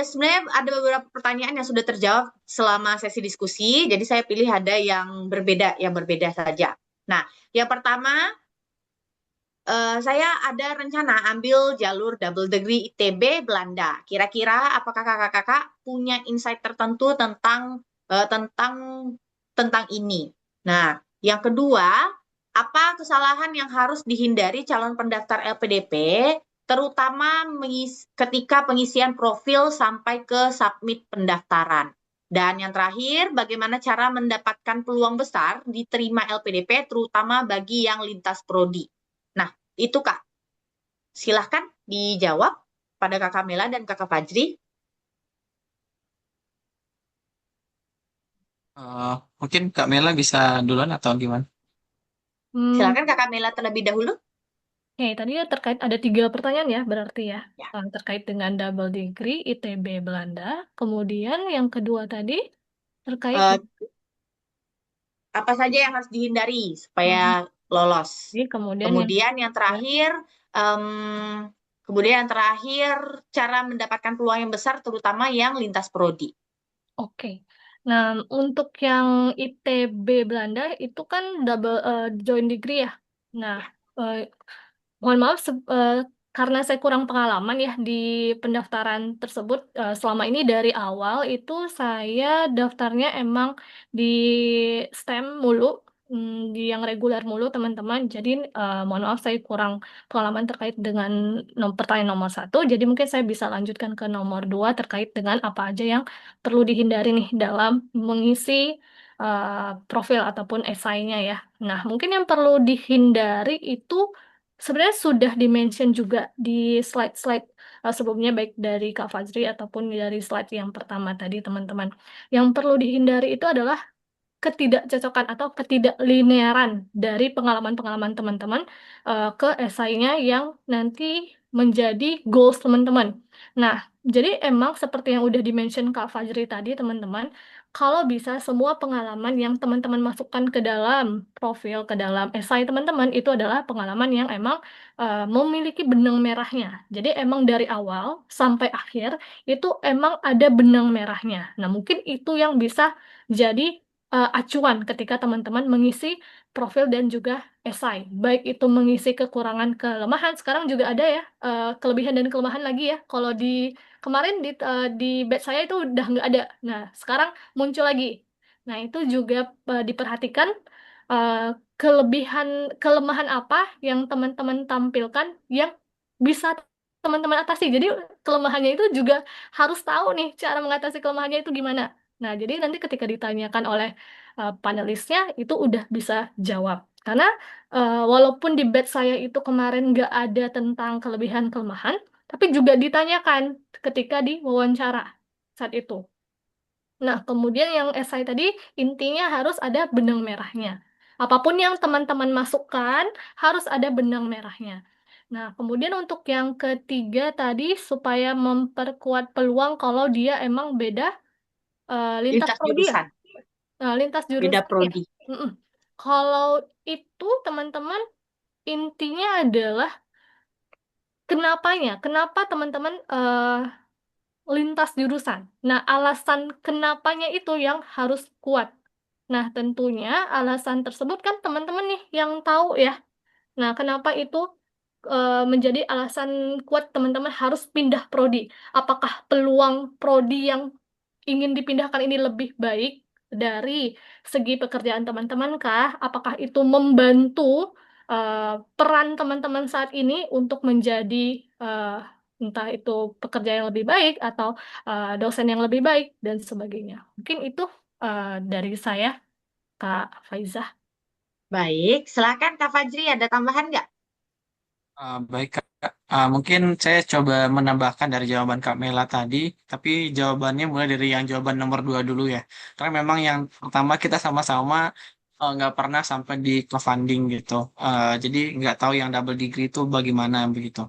Speaker 5: sebenarnya ada beberapa pertanyaan yang sudah terjawab selama sesi diskusi, jadi saya pilih ada yang berbeda saja. Nah, yang pertama saya ada rencana ambil jalur double degree ITB Belanda. Kira-kira apakah kakak-kakak punya insight tertentu tentang ini? Nah, yang kedua, apa kesalahan yang harus dihindari calon pendaftar LPDP, terutama ketika pengisian profil sampai ke submit pendaftaran? Dan yang terakhir, bagaimana cara mendapatkan peluang besar diterima LPDP, terutama bagi yang lintas prodi? Nah, itu Kak. Silahkan dijawab pada Kakak Mela dan Kakak Fajri.
Speaker 4: Mungkin Kak Mela bisa duluan atau gimana?
Speaker 5: Silahkan Kakak Mela terlebih dahulu.
Speaker 3: Oke, tadi ya terkait ada 3 pertanyaan ya berarti ya.
Speaker 5: Ya.
Speaker 3: Terkait dengan double degree ITB Belanda. Kemudian yang kedua tadi terkait
Speaker 5: Eh, apa saja yang harus dihindari supaya lolos?
Speaker 3: kemudian yang
Speaker 5: Kemudian yang terakhir, cara mendapatkan peluang yang besar, terutama yang lintas prodi.
Speaker 3: Oke. Nah, untuk yang ITB Belanda itu kan double joint degree ya. Nah, eh, mohon maaf karena saya kurang pengalaman ya di pendaftaran tersebut. Selama ini dari awal itu saya daftarnya emang di STEM mulu, di yang reguler mulu teman-teman. Jadi mohon maaf saya kurang pengalaman terkait dengan pertanyaan nomor satu. Jadi mungkin saya bisa lanjutkan ke nomor dua terkait dengan apa aja yang perlu dihindari nih dalam mengisi profil ataupun esainya ya. Nah, mungkin yang perlu dihindari itu sebenarnya sudah dimention juga di slide-slide sebelumnya baik dari Kak Fajri ataupun dari slide yang pertama tadi teman-teman. Yang perlu dihindari itu adalah ketidakcocokan atau ketidaklinearan dari pengalaman-pengalaman teman-teman ke esainya yang nanti menjadi goals teman-teman. Nah, jadi emang seperti yang udah dimention Kak Fajri tadi teman-teman, kalau bisa semua pengalaman yang teman-teman masukkan ke dalam profil, ke dalam esai teman-teman itu adalah pengalaman yang emang memiliki benang merahnya. Jadi emang dari awal sampai akhir itu emang ada benang merahnya. Nah, mungkin itu yang bisa jadi acuan ketika teman-teman mengisi profil dan juga esai. Baik itu mengisi kekurangan kelemahan, sekarang juga ada ya kelebihan dan kelemahan lagi ya. Kalau di kemarin di batch saya itu udah nggak ada. Nah, sekarang muncul lagi. Nah, itu juga diperhatikan eh, kelebihan kelemahan apa yang teman-teman tampilkan yang bisa teman-teman atasi. Jadi kelemahannya itu juga harus tahu nih cara mengatasi kelemahannya itu gimana. Nah, jadi nanti ketika ditanyakan oleh panelisnya itu udah bisa jawab. Karena walaupun di batch saya itu kemarin nggak ada tentang kelebihan kelemahan, tapi juga ditanyakan ketika diwawancara saat itu. Nah, kemudian yang esai tadi intinya harus ada benang merahnya. Apapun yang teman-teman masukkan harus ada benang merahnya. Nah, kemudian untuk yang ketiga tadi supaya memperkuat peluang kalau dia emang beda lintas
Speaker 5: Lintas
Speaker 3: prodi ya.
Speaker 5: jurusan,
Speaker 3: Lintas
Speaker 5: beda
Speaker 3: jurusan ya.
Speaker 5: prodi.
Speaker 3: Mm-mm. Kalau itu teman-teman intinya adalah kenapanya, kenapa teman-teman lintas jurusan. Nah, alasan kenapanya itu yang harus kuat. Nah, tentunya alasan tersebut kan teman-teman nih yang tahu ya. Nah, kenapa itu menjadi alasan kuat teman-teman harus pindah prodi? Apakah peluang prodi yang ingin dipindahkan ini lebih baik dari segi pekerjaan teman-teman kah? Apakah itu membantu peran teman-teman saat ini untuk menjadi entah itu pekerja yang lebih baik atau dosen yang lebih baik dan sebagainya. Mungkin itu dari saya, Kak Faizah.
Speaker 5: Baik, silakan Kak Fajri, ada tambahan nggak?
Speaker 4: Baik, Kak. Mungkin saya coba menambahkan dari jawaban Kak Mela tadi, tapi jawabannya mulai dari yang jawaban nomor dua dulu ya. Karena memang yang pertama kita sama-sama nggak pernah sampai di crowdfunding gitu. Jadi nggak tahu yang double degree itu bagaimana begitu.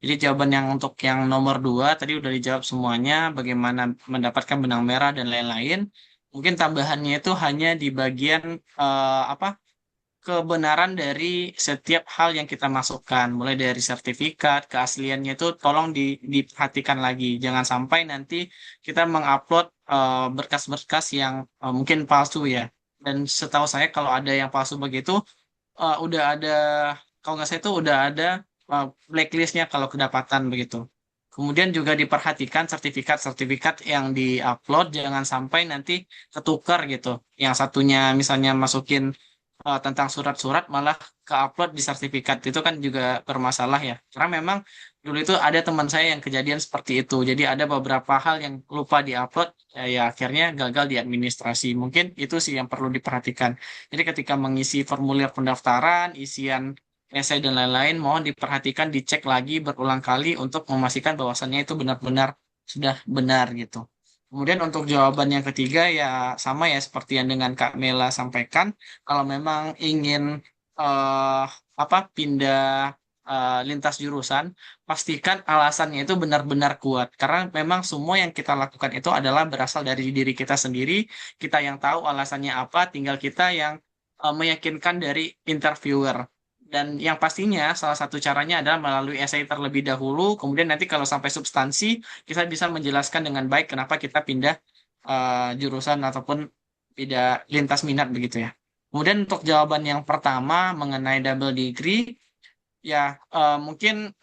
Speaker 4: Jadi jawaban yang untuk yang nomor dua tadi udah dijawab semuanya, bagaimana mendapatkan benang merah dan lain-lain. Mungkin tambahannya itu hanya di bagian apa? Kebenaran dari setiap hal yang kita masukkan, mulai dari sertifikat, keasliannya itu tolong diperhatikan lagi. Jangan sampai nanti kita mengupload berkas-berkas yang mungkin palsu ya. Dan setahu saya kalau ada yang palsu begitu, udah ada, kalau nggak salah itu udah ada blacklistnya kalau kedapatan begitu. Kemudian juga diperhatikan sertifikat-sertifikat yang diupload, jangan sampai nanti ketukar gitu. Yang satunya misalnya masukin tentang surat-surat malah ke-upload di sertifikat itu kan juga bermasalah ya. Karena memang dulu itu ada teman saya yang kejadian seperti itu. Jadi ada beberapa hal yang lupa di-upload, ya akhirnya gagal di administrasi. Mungkin itu sih yang perlu diperhatikan. Jadi ketika mengisi formulir pendaftaran, isian esai dan lain-lain, mohon diperhatikan, dicek lagi berulang kali untuk memastikan bahwasannya itu benar-benar sudah benar gitu. Kemudian untuk jawaban yang ketiga ya sama ya seperti yang dengan Kak Mela sampaikan, kalau memang ingin eh pindah lintas jurusan, pastikan alasannya itu benar-benar kuat. Karena memang semua yang kita lakukan itu adalah berasal dari diri kita sendiri, kita yang tahu alasannya apa, tinggal kita yang meyakinkan dari interviewer. Dan yang pastinya salah satu caranya adalah melalui essay terlebih dahulu, kemudian nanti kalau sampai substansi, kita bisa menjelaskan dengan baik kenapa kita pindah jurusan ataupun tidak lintas minat begitu ya. Kemudian untuk jawaban yang pertama mengenai double degree, ya mungkin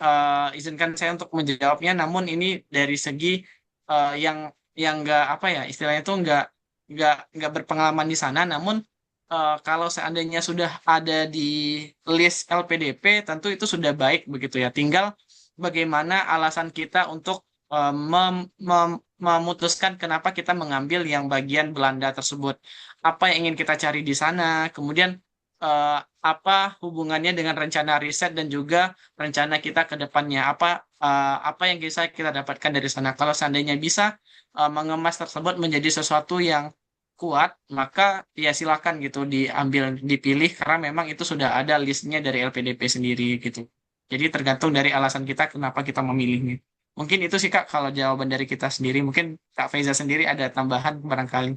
Speaker 4: izinkan saya untuk menjawabnya, namun ini dari segi yang nggak apa ya istilahnya itu nggak berpengalaman di sana, namun kalau seandainya sudah ada di list LPDP, tentu itu sudah baik begitu ya. Tinggal bagaimana alasan kita untuk memutuskan kenapa kita mengambil yang bagian Belanda tersebut. Apa yang ingin kita cari di sana, kemudian apa hubungannya dengan rencana riset dan juga rencana kita ke depannya. Apa yang bisa kita dapatkan dari sana. Kalau seandainya bisa mengemas tersebut menjadi sesuatu yang kuat, maka ya silakan gitu diambil, dipilih karena memang itu sudah ada listnya dari LPDP sendiri gitu. Jadi tergantung dari alasan kita kenapa kita memilihnya. Mungkin itu sih Kak kalau jawaban dari kita sendiri. Mungkin Kak Faiza sendiri ada tambahan barangkali.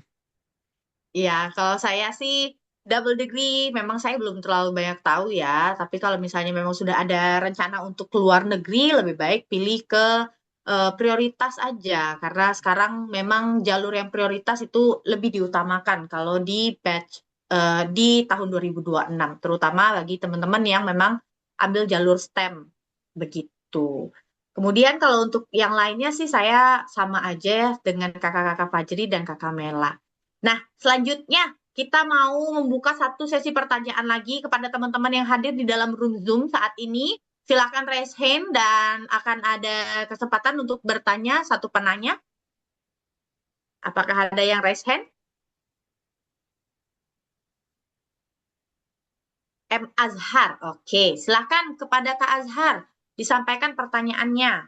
Speaker 5: Ya, kalau saya sih double degree memang saya belum terlalu banyak tahu ya. Tapi kalau misalnya memang sudah ada rencana untuk keluar negeri, lebih baik pilih ke prioritas aja. Karena sekarang memang jalur yang prioritas itu lebih diutamakan kalau di batch di tahun 2026, terutama bagi teman-teman yang memang ambil jalur STEM begitu. Kemudian kalau untuk yang lainnya sih saya sama aja ya dengan kakak-kakak Fajri dan kakak Mela. Nah, selanjutnya kita mau membuka satu sesi pertanyaan lagi kepada teman-teman yang hadir di dalam room Zoom saat ini. Silakan raise hand dan akan ada kesempatan untuk bertanya satu penanya. Apakah ada yang raise hand? M. Azhar. Oke, silakan kepada Kak Azhar disampaikan pertanyaannya.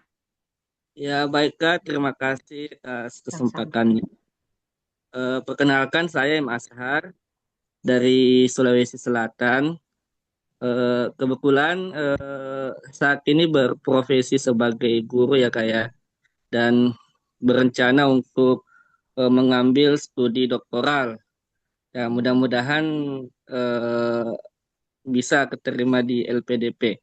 Speaker 7: Ya, baik Kak, terima kasih atas
Speaker 5: Sama-sama.
Speaker 7: kesempatannya. Perkenalkan, saya M. Ashar dari Sulawesi Selatan. Kebetulan saat ini berprofesi sebagai guru ya Kak ya, dan berencana untuk mengambil studi doktoral. Ya, mudah-mudahan bisa keterima di LPDP.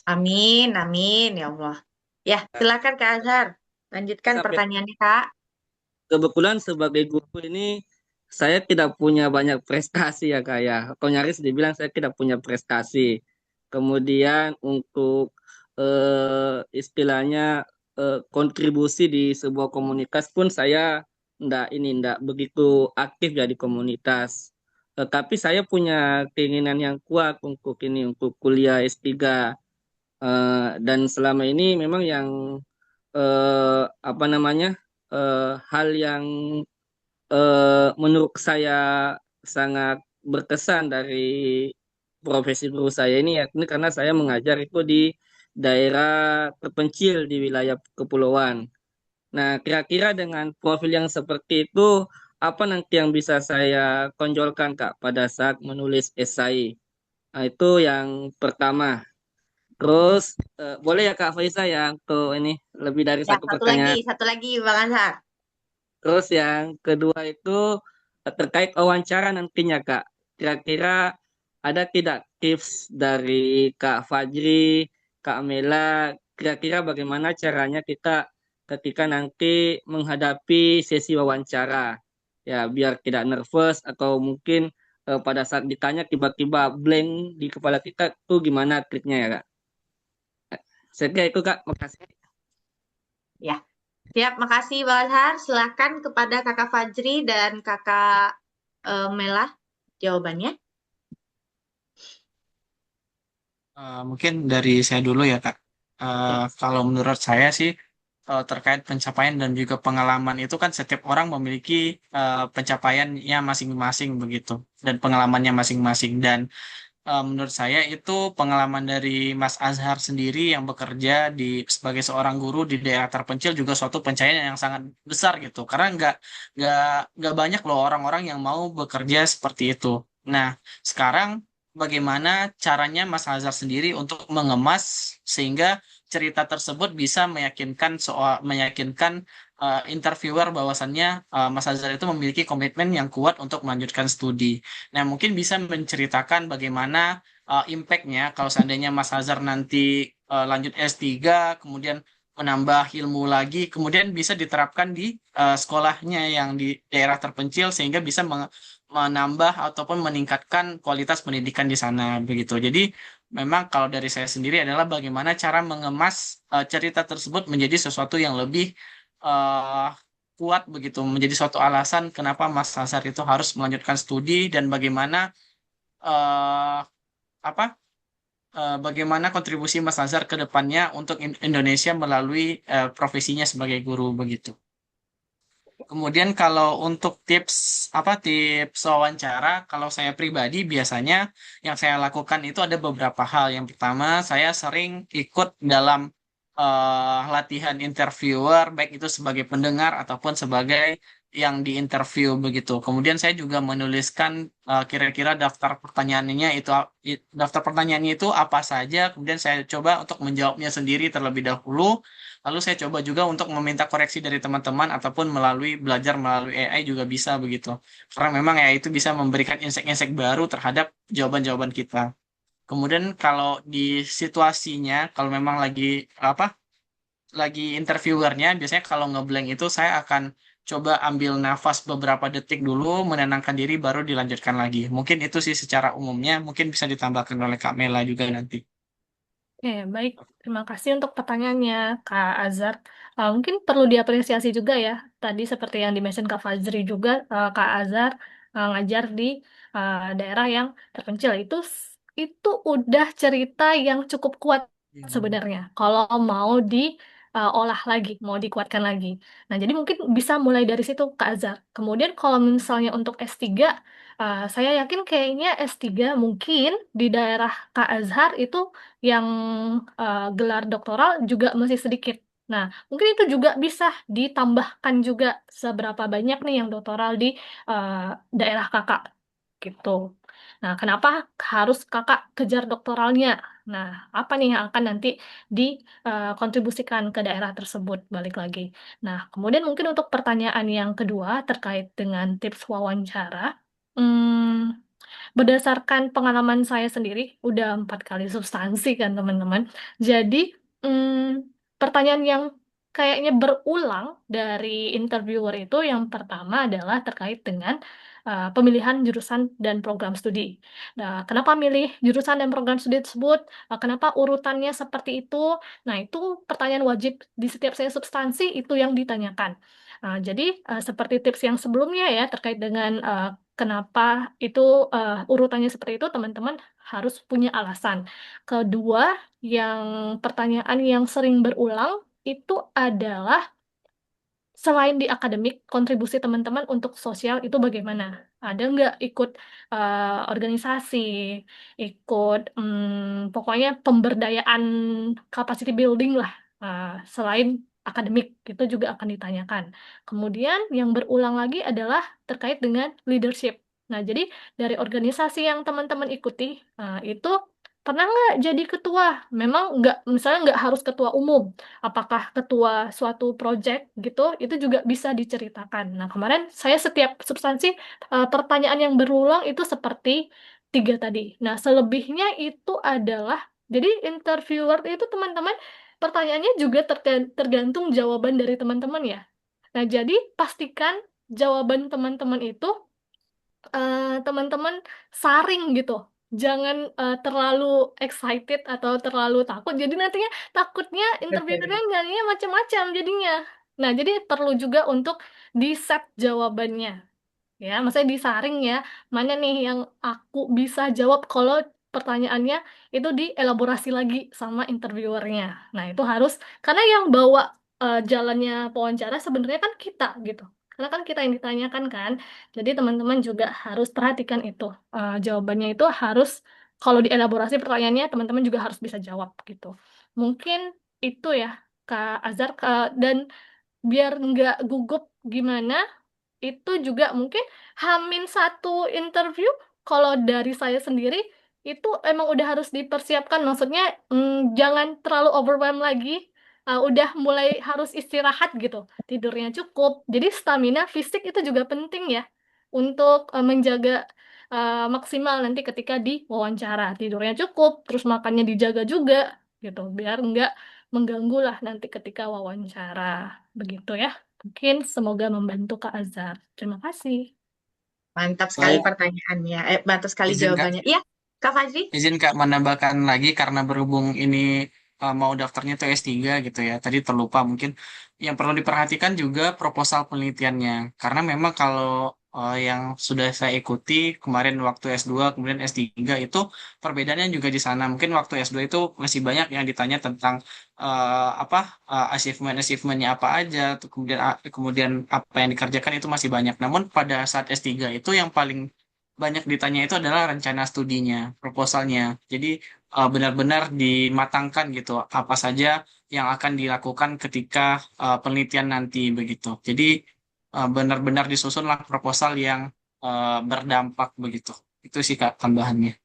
Speaker 5: Amin, amin ya Allah. Ya, silakan Kak Azhar. Lanjutkan
Speaker 7: Sampai
Speaker 5: pertanyaannya, Kak.
Speaker 7: kebetulan sebagai guru ini saya tidak punya banyak prestasi ya Kak ya. Atau nyaris dibilang saya tidak punya prestasi. Kemudian untuk istilahnya kontribusi di sebuah komunitas pun saya ndak begitu aktif ya di komunitas. Tapi saya punya keinginan yang kuat untuk kuliah S3. Dan selama ini memang yang apa namanya hal yang menurut saya sangat berkesan dari profesi guru saya ini yakni karena saya mengajar itu di daerah terpencil di wilayah kepulauan. Nah, kira-kira dengan profil yang seperti itu, apa nanti yang bisa saya tonjolkan Kak pada saat menulis esai? Nah, itu yang pertama. Terus boleh ya Kak Faisa yang ke ini lebih dari
Speaker 5: Ya,
Speaker 7: satu pertanyaan.
Speaker 5: satu lagi Bang Azhar.
Speaker 7: Terus yang kedua itu terkait wawancara nantinya Kak. Kira-kira ada tidak tips dari Kak Fajri, Kak Mela, kira-kira bagaimana caranya kita ketika nanti menghadapi sesi wawancara? Ya, biar tidak nervous atau mungkin pada saat ditanya tiba-tiba blank di kepala kita tuh gimana triknya ya Kak? Saya kira itu Kak, makasih.
Speaker 5: Ya, siap. Makasih Bang Azhar. Silakan kepada Kakak Fajri dan Kakak Mela jawabannya.
Speaker 4: Mungkin dari saya dulu ya Kak. Kalau menurut saya sih terkait pencapaian dan juga pengalaman itu kan setiap orang memiliki pencapaiannya masing-masing begitu dan pengalamannya masing-masing, dan menurut saya itu pengalaman dari Mas Azhar sendiri yang bekerja sebagai seorang guru di daerah terpencil juga suatu pencapaian yang sangat besar gitu, karena nggak nggak banyak loh orang-orang yang mau bekerja seperti itu. Nah, sekarang bagaimana caranya Mas Azhar sendiri untuk mengemas sehingga cerita tersebut bisa meyakinkan interviewer bahwasannya Mas Azhar itu memiliki komitmen yang kuat untuk melanjutkan studi. Nah, mungkin bisa menceritakan bagaimana impact-nya kalau seandainya Mas Azhar nanti lanjut S3, kemudian menambah ilmu lagi, kemudian bisa diterapkan di sekolahnya yang di daerah terpencil sehingga bisa menambah ataupun meningkatkan kualitas pendidikan di sana begitu. Jadi memang kalau dari saya sendiri adalah bagaimana cara mengemas cerita tersebut menjadi sesuatu yang lebih eh, kuat begitu, menjadi suatu alasan kenapa Mas Hazar itu harus melanjutkan studi dan bagaimana eh, apa bagaimana kontribusi Mas Nazar ke depannya untuk Indonesia melalui profesinya sebagai guru begitu. Kemudian kalau untuk tips wawancara, kalau saya pribadi biasanya yang saya lakukan itu ada beberapa hal. Yang pertama, saya sering ikut dalam latihan interviewer, baik itu sebagai pendengar ataupun sebagai yang diinterview begitu. Kemudian saya juga menuliskan kira-kira daftar pertanyaannya itu apa saja. Kemudian saya coba untuk menjawabnya sendiri terlebih dahulu. Lalu saya coba juga untuk meminta koreksi dari teman-teman ataupun belajar melalui AI juga bisa begitu. Karena memang AI itu bisa memberikan insight-insight baru terhadap jawaban-jawaban kita. Kemudian kalau di situasinya, kalau memang lagi interviewernya, biasanya kalau ngeblank itu saya akan coba ambil nafas beberapa detik dulu, menenangkan diri, baru dilanjutkan lagi. Mungkin itu sih secara umumnya, mungkin bisa ditambahkan oleh Kak Mela juga nanti.
Speaker 3: Oke, baik. Terima kasih untuk pertanyaannya, Kak Azhar. Mungkin perlu diapresiasi juga ya. Tadi seperti yang di-mention Kak Fajri juga, Kak Azhar ngajar di daerah yang terpencil. Itu udah cerita yang cukup kuat sebenarnya. Kalau mau diolah lagi, mau dikuatkan lagi. Nah, jadi mungkin bisa mulai dari situ, Kak Azhar. Kemudian kalau misalnya untuk S3, saya yakin kayaknya S3 mungkin di daerah Kak Azhar itu yang gelar doktoral juga masih sedikit. Nah, mungkin itu juga bisa ditambahkan juga seberapa banyak nih yang doktoral di eh, daerah kakak gitu. Nah, kenapa harus kakak kejar doktoralnya? Nah, apa nih yang akan nanti dikontribusikan ke daerah tersebut? Balik lagi. Nah, kemudian mungkin untuk pertanyaan yang kedua terkait dengan tips wawancara. Hmm, Berdasarkan pengalaman saya sendiri, udah 4 kali substansi kan teman-teman. Jadi, pertanyaan yang kayaknya berulang dari interviewer itu yang pertama adalah terkait dengan pemilihan jurusan dan program studi. Nah, kenapa milih jurusan dan program studi tersebut? Kenapa urutannya seperti itu? Nah, itu pertanyaan wajib di setiap saya substansi itu yang ditanyakan. Jadi, seperti tips yang sebelumnya ya terkait dengan kenapa itu urutannya seperti itu, teman-teman harus punya alasan. Kedua, yang pertanyaan yang sering berulang itu adalah selain di akademik, kontribusi teman-teman untuk sosial itu bagaimana? Ada nggak ikut organisasi, ikut pokoknya pemberdayaan capacity building lah, selain akademik, itu juga akan ditanyakan. Kemudian yang berulang lagi adalah terkait dengan leadership. Nah, jadi dari organisasi yang teman-teman ikuti, itu pernah nggak jadi ketua? Memang nggak, misalnya nggak harus ketua umum, apakah ketua suatu project gitu, itu juga bisa diceritakan. Nah, kemarin saya setiap substansi pertanyaan yang berulang itu seperti 3 tadi. Nah, selebihnya itu adalah, jadi interviewer itu teman-teman, pertanyaannya juga tergantung jawaban dari teman-teman ya. Nah, jadi pastikan jawaban teman-teman itu teman-teman saring gitu. Jangan terlalu excited atau terlalu takut. Jadi nantinya takutnya interviewernya nanya macam-macam jadinya. Nah, jadi perlu juga untuk di-set jawabannya. Ya, maksudnya disaring ya. Mana nih yang aku bisa jawab kalau pertanyaannya itu dielaborasi lagi sama interviewernya. Nah, itu harus, karena yang bawa jalannya wawancara sebenarnya kan kita gitu. Karena kan kita yang ditanyakan kan. Jadi teman-teman juga harus perhatikan itu. Jawabannya itu harus, kalau dielaborasi pertanyaannya, teman-teman juga harus bisa jawab gitu. Mungkin itu ya, Kak Azhar. Dan biar nggak gugup gimana, itu juga mungkin H-1 interview, kalau dari saya sendiri itu emang udah harus dipersiapkan, maksudnya jangan terlalu overwhelm lagi. Udah mulai harus istirahat gitu, tidurnya cukup, jadi stamina fisik itu juga penting ya untuk menjaga maksimal nanti ketika di wawancara, tidurnya cukup, terus makannya dijaga juga gitu biar nggak mengganggu lah nanti ketika wawancara. Begitu ya. Mungkin semoga membantu Kak Azhar. Terima kasih.
Speaker 5: Mantap sekali
Speaker 4: Saya
Speaker 5: pertanyaannya. Mantap sekali
Speaker 4: izin Kak,
Speaker 5: jawabannya. Iya, Kak Fajri?
Speaker 4: izin Kak menambahkan lagi karena berhubung ini mau daftarnya tuh S3 gitu ya. Tadi terlupa mungkin yang perlu diperhatikan juga proposal penelitiannya. Karena memang kalau yang sudah saya ikuti kemarin waktu S2 kemudian S3 itu perbedaannya juga di sana. Mungkin waktu S2 itu masih banyak yang ditanya tentang apa achievement-achievementnya apa aja, tuh kemudian apa yang dikerjakan itu masih banyak. Namun pada saat S3 itu yang paling banyak ditanya itu adalah rencana studinya, proposalnya. Jadi benar-benar dimatangkan gitu apa saja yang akan dilakukan ketika penelitian nanti begitu. Jadi benar-benar disusunlah proposal yang berdampak begitu. Itu sih Kak tambahannya.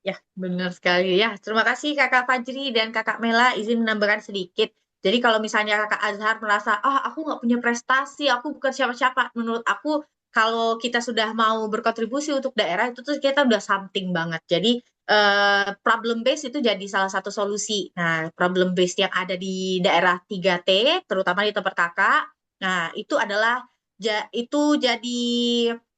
Speaker 5: Ya, benar sekali ya. Terima kasih Kakak Fajri dan Kakak Mela. Izin menambahkan sedikit. Jadi kalau misalnya Kakak Azhar merasa, aku nggak punya prestasi, aku bukan siapa-siapa. Menurut aku, kalau kita sudah mau berkontribusi untuk daerah, itu tuh kita udah something banget. Jadi, problem base itu jadi salah satu solusi. Nah, problem base yang ada di daerah 3T, terutama di tempat Kakak, nah itu adalah, itu jadi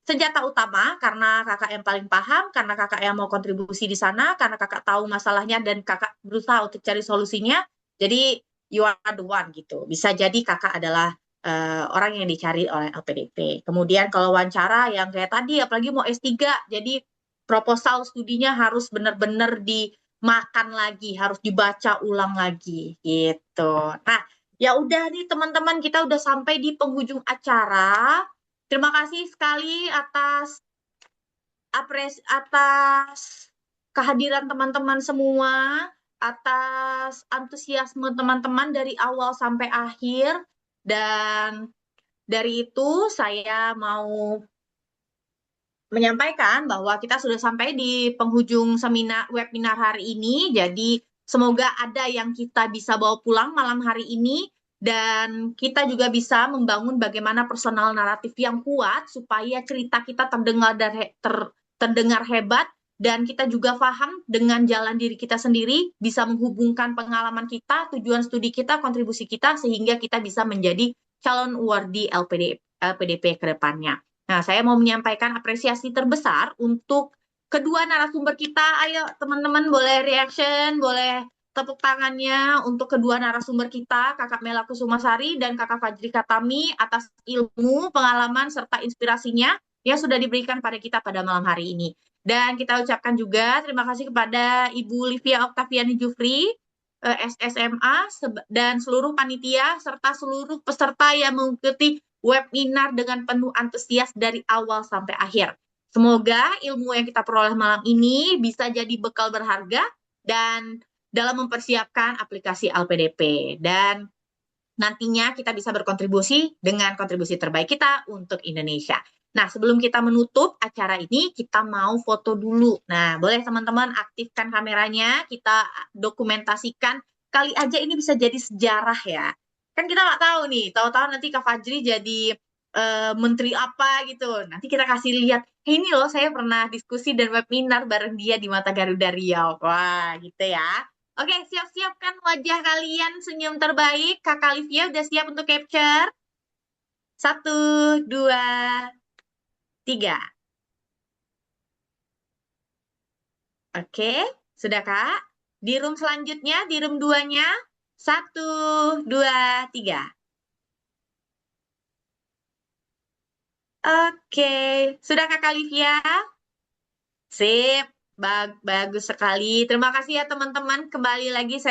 Speaker 5: senjata utama karena kakak yang paling paham, karena kakak yang mau kontribusi di sana, karena kakak tahu masalahnya dan kakak berusaha untuk cari solusinya. Jadi you are the one gitu. Bisa jadi kakak adalah orang yang dicari oleh LPDP. Kemudian kalau wawancara yang kayak tadi, apalagi mau S3, jadi proposal studinya harus benar-benar dimakan lagi, harus dibaca ulang lagi gitu. Nah, ya udah nih teman-teman, kita udah sampai di penghujung acara. Terima kasih sekali atas kehadiran teman-teman semua, atas antusiasme teman-teman dari awal sampai akhir. Dan dari itu saya mau menyampaikan bahwa kita sudah sampai di penghujung webinar hari ini. Jadi semoga ada yang kita bisa bawa pulang malam hari ini. Dan kita juga bisa membangun bagaimana personal naratif yang kuat supaya cerita kita terdengar hebat, dan kita juga paham dengan jalan diri kita sendiri, bisa menghubungkan pengalaman kita, tujuan studi kita, kontribusi kita, sehingga kita bisa menjadi calon awardee LPDP ke depannya. Nah, saya mau menyampaikan apresiasi terbesar untuk kedua narasumber kita. Ayo teman-teman boleh reaction, boleh tepuk tangannya untuk kedua narasumber kita, Kakak Mela Kusumasari dan Kakak Fajri Khatami, atas ilmu, pengalaman, serta inspirasinya yang sudah diberikan pada kita pada malam hari ini. Dan kita ucapkan juga terima kasih kepada Ibu Livia Oktaviani Jufri, SSMA, dan seluruh panitia, serta seluruh peserta yang mengikuti webinar dengan penuh antusias dari awal sampai akhir. Semoga ilmu yang kita peroleh malam ini bisa jadi bekal berharga dan dalam mempersiapkan aplikasi LPDP, dan nantinya kita bisa berkontribusi dengan kontribusi terbaik kita untuk Indonesia. Nah, sebelum kita menutup acara ini, kita mau foto dulu. Nah, boleh teman-teman aktifkan kameranya, kita dokumentasikan. Kali aja ini bisa jadi sejarah ya. Kan kita nggak tahu nih, tahu-tahu nanti Kak Fajri jadi menteri apa gitu. Nanti kita kasih lihat, hey, ini loh saya pernah diskusi dan webinar bareng dia di Mata Garuda Riau. Wah, gitu ya. Oke, siap-siapkan wajah kalian, senyum terbaik. Kakak Livia udah siap untuk capture? 1, 2, 3. Oke, sudah Kak? Di room selanjutnya, di room 2-nya. 1, 2, 3. Oke, sudah Kakak Livia? Sip, bagus sekali. Terima kasih ya teman-teman. Kembali lagi saya